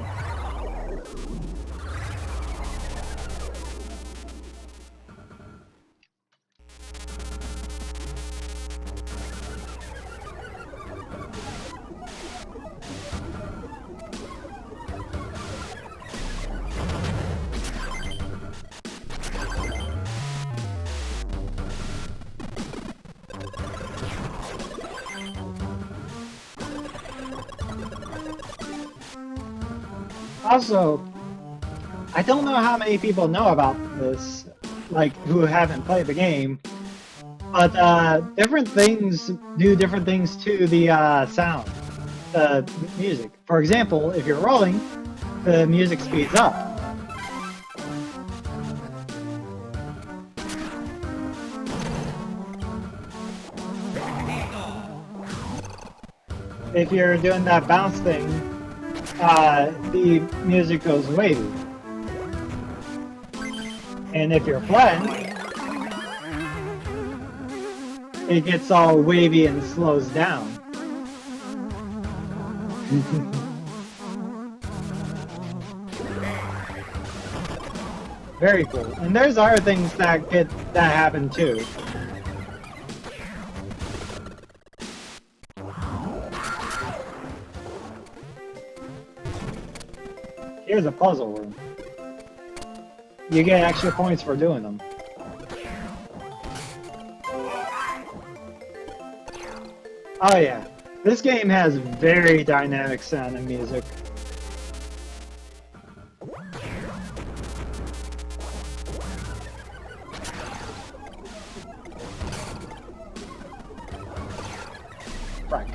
Also, I don't know how many people know about this, like who haven't played the game, but different things do different things to the sound, the music. For example, if you're rolling, the music speeds up. If you're doing that bounce thing, the music goes wavy. And if you're flat, it gets all wavy and slows down. Very cool. And there's other things that happen too. Here's a puzzle room. You get extra points for doing them. Oh yeah, this game has very dynamic sound and music. Right.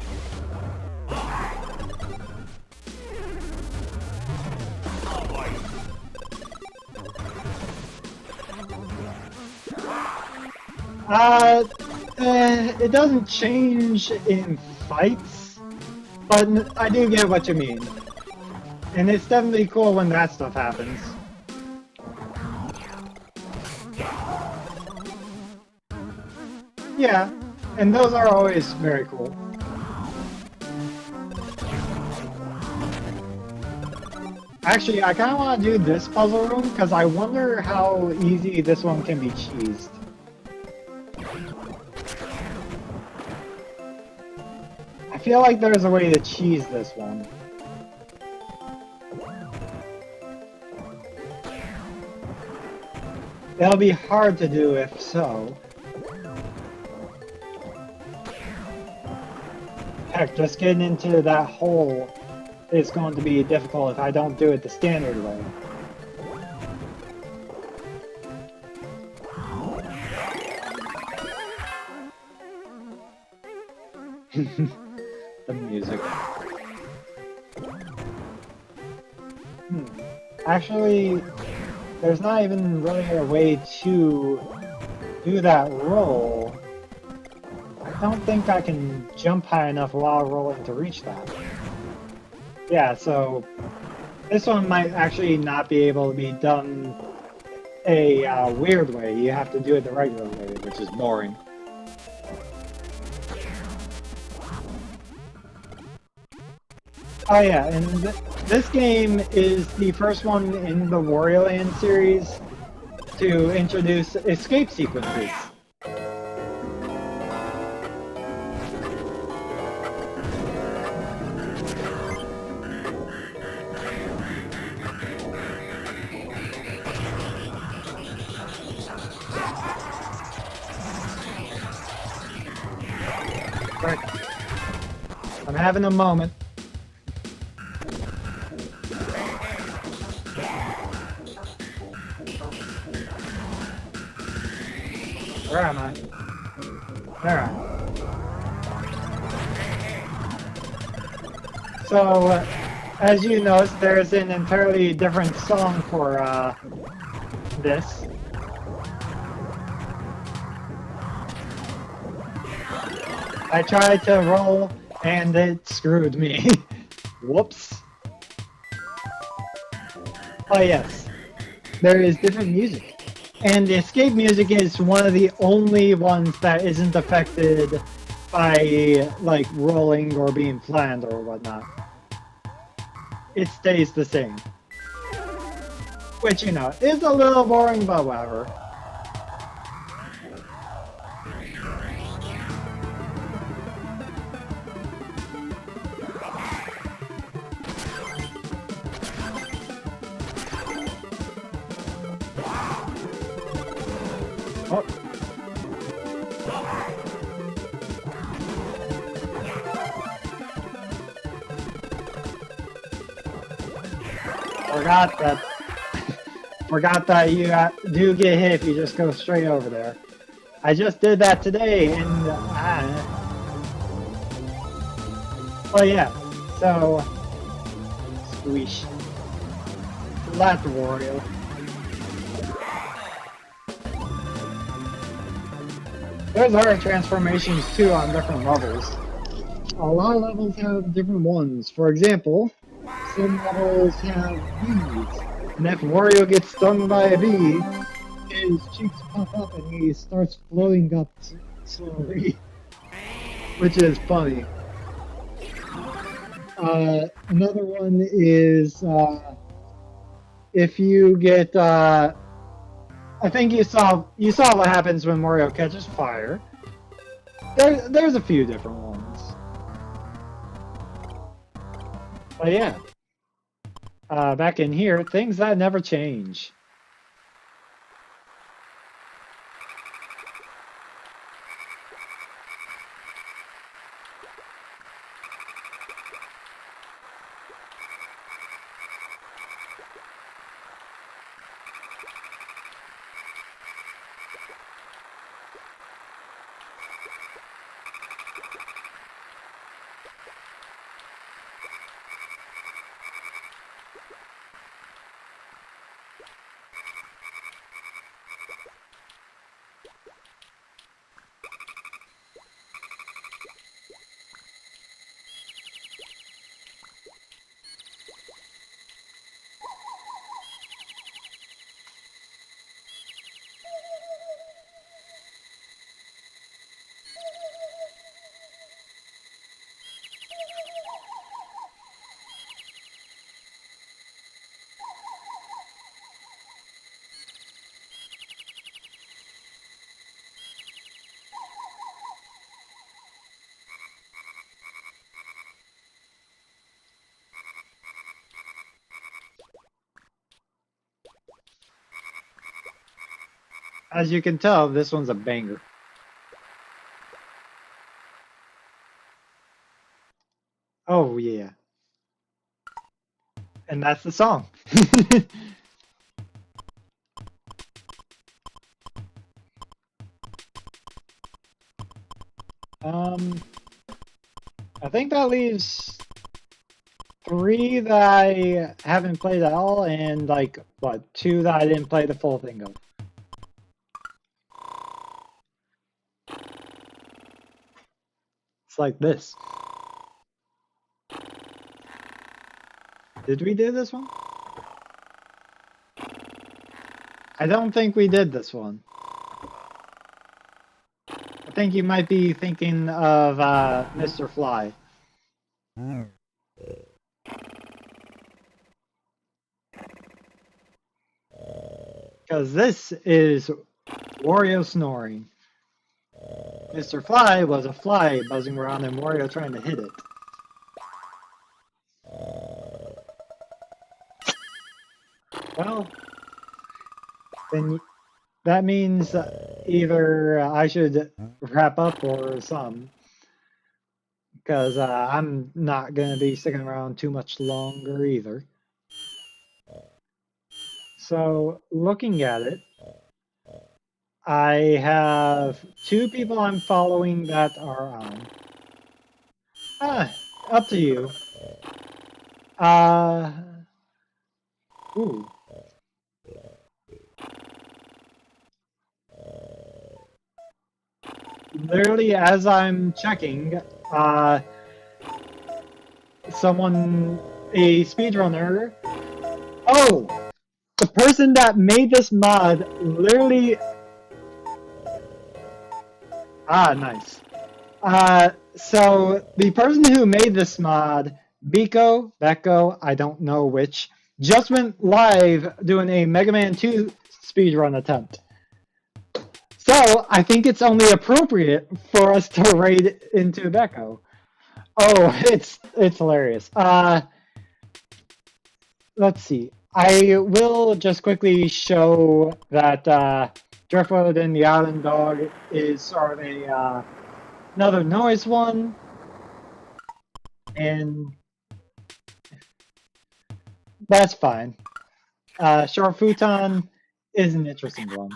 It doesn't change in fights, but I do get what you mean. And it's definitely cool when that stuff happens. Yeah, and those are always very cool. Actually, I kind of want to do this puzzle room because I wonder how easy this one can be cheesed. I feel like there's a way to cheese this one. It'll be hard to do if so. Heck, just getting into that hole is going to be difficult if I don't do it the standard way. The music. Actually, there's not even really a way to do that roll. I don't think I can jump high enough while rolling to reach that. Yeah, so this one might actually not be able to be done a weird way. You have to do it the regular way, which is boring. Oh yeah, and this game is the first one in the Wario Land series to introduce escape sequences. Right. I'm having a moment. Where am I? There I am. So, as you noticed, there's an entirely different song for this. I tried to roll and it screwed me. Whoops. Oh yes, there is different music. And the escape music is one of the only ones that isn't affected by like rolling or being planned or whatnot. It stays the same. Which, you know, is a little boring, but whatever. Oh. Forgot that you do get hit if you just go straight over there. I just did that today, and oh yeah, so squish. That's Wario. There's other transformations too on different levels. A lot of levels have different ones. For example, some levels have bees, and if Wario gets stung by a bee, his cheeks puff up and he starts floating up slowly, which is funny. Another one is if you get. I think you saw what happens when Wario catches fire. There's a few different ones. But yeah, back in here, things that never change. As you can tell, this one's a banger. Oh yeah. And that's the song. um, I think that leaves 3 that I haven't played at all, and like, what, 2 that I didn't play the full thing of. It's like this. Did we do this one? I don't think we did this one. I think you might be thinking of Mr. Fly. Because this is Wario snoring. Mr. Fly was a fly buzzing around and Wario trying to hit it. Well, then that means either I should wrap up or some. because I'm not going to be sticking around too much longer either. So, looking at it, I have 2 people I'm following that are on. Up to you. Uh, ooh. Literally, as I'm checking, a speedrunner. Oh, the person that made this mod literally. Nice. So the person who made this mod, Beko, I don't know which, just went live doing a Mega Man 2 speedrun attempt. So I think it's only appropriate for us to raid into Beko. Oh, it's hilarious. Let's see. I will just quickly show that Driftwood and the Island Dog is sort of a another noise one, and that's fine. Short Futon is an interesting one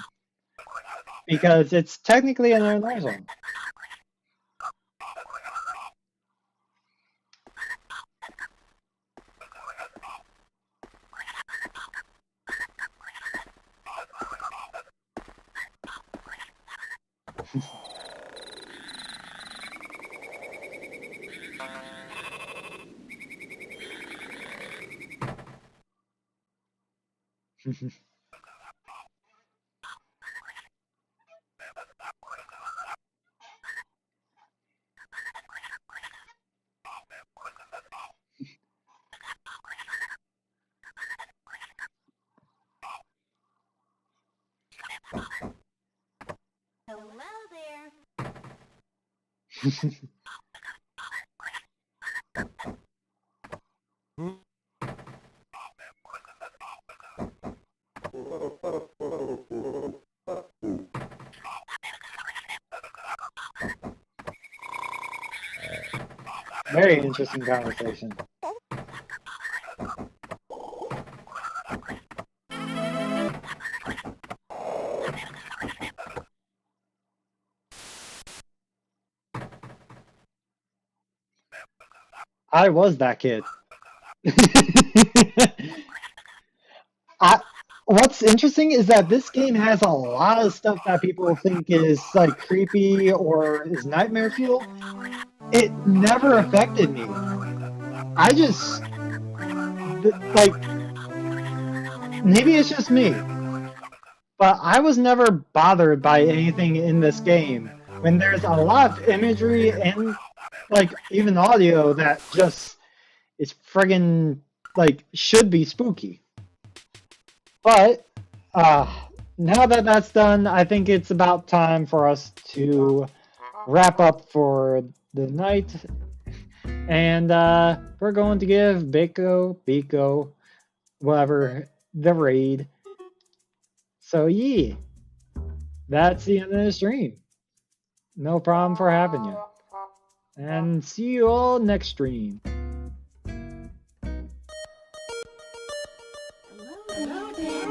because it's technically another noise one. Hello there. Very interesting conversation. I was that kid. What's interesting is that this game has a lot of stuff that people think is like creepy or is nightmare fuel. It never affected me. I just like maybe it's just me, but I was never bothered by anything in this game when there's a lot of imagery and like even audio that just is friggin' like should be spooky. But now that that's done, I think it's about time for us to wrap up for the night. And we're going to give Biko, whatever, the raid. So yeah, that's the end of the stream. No problem for having you. And see you all next stream. Hello there.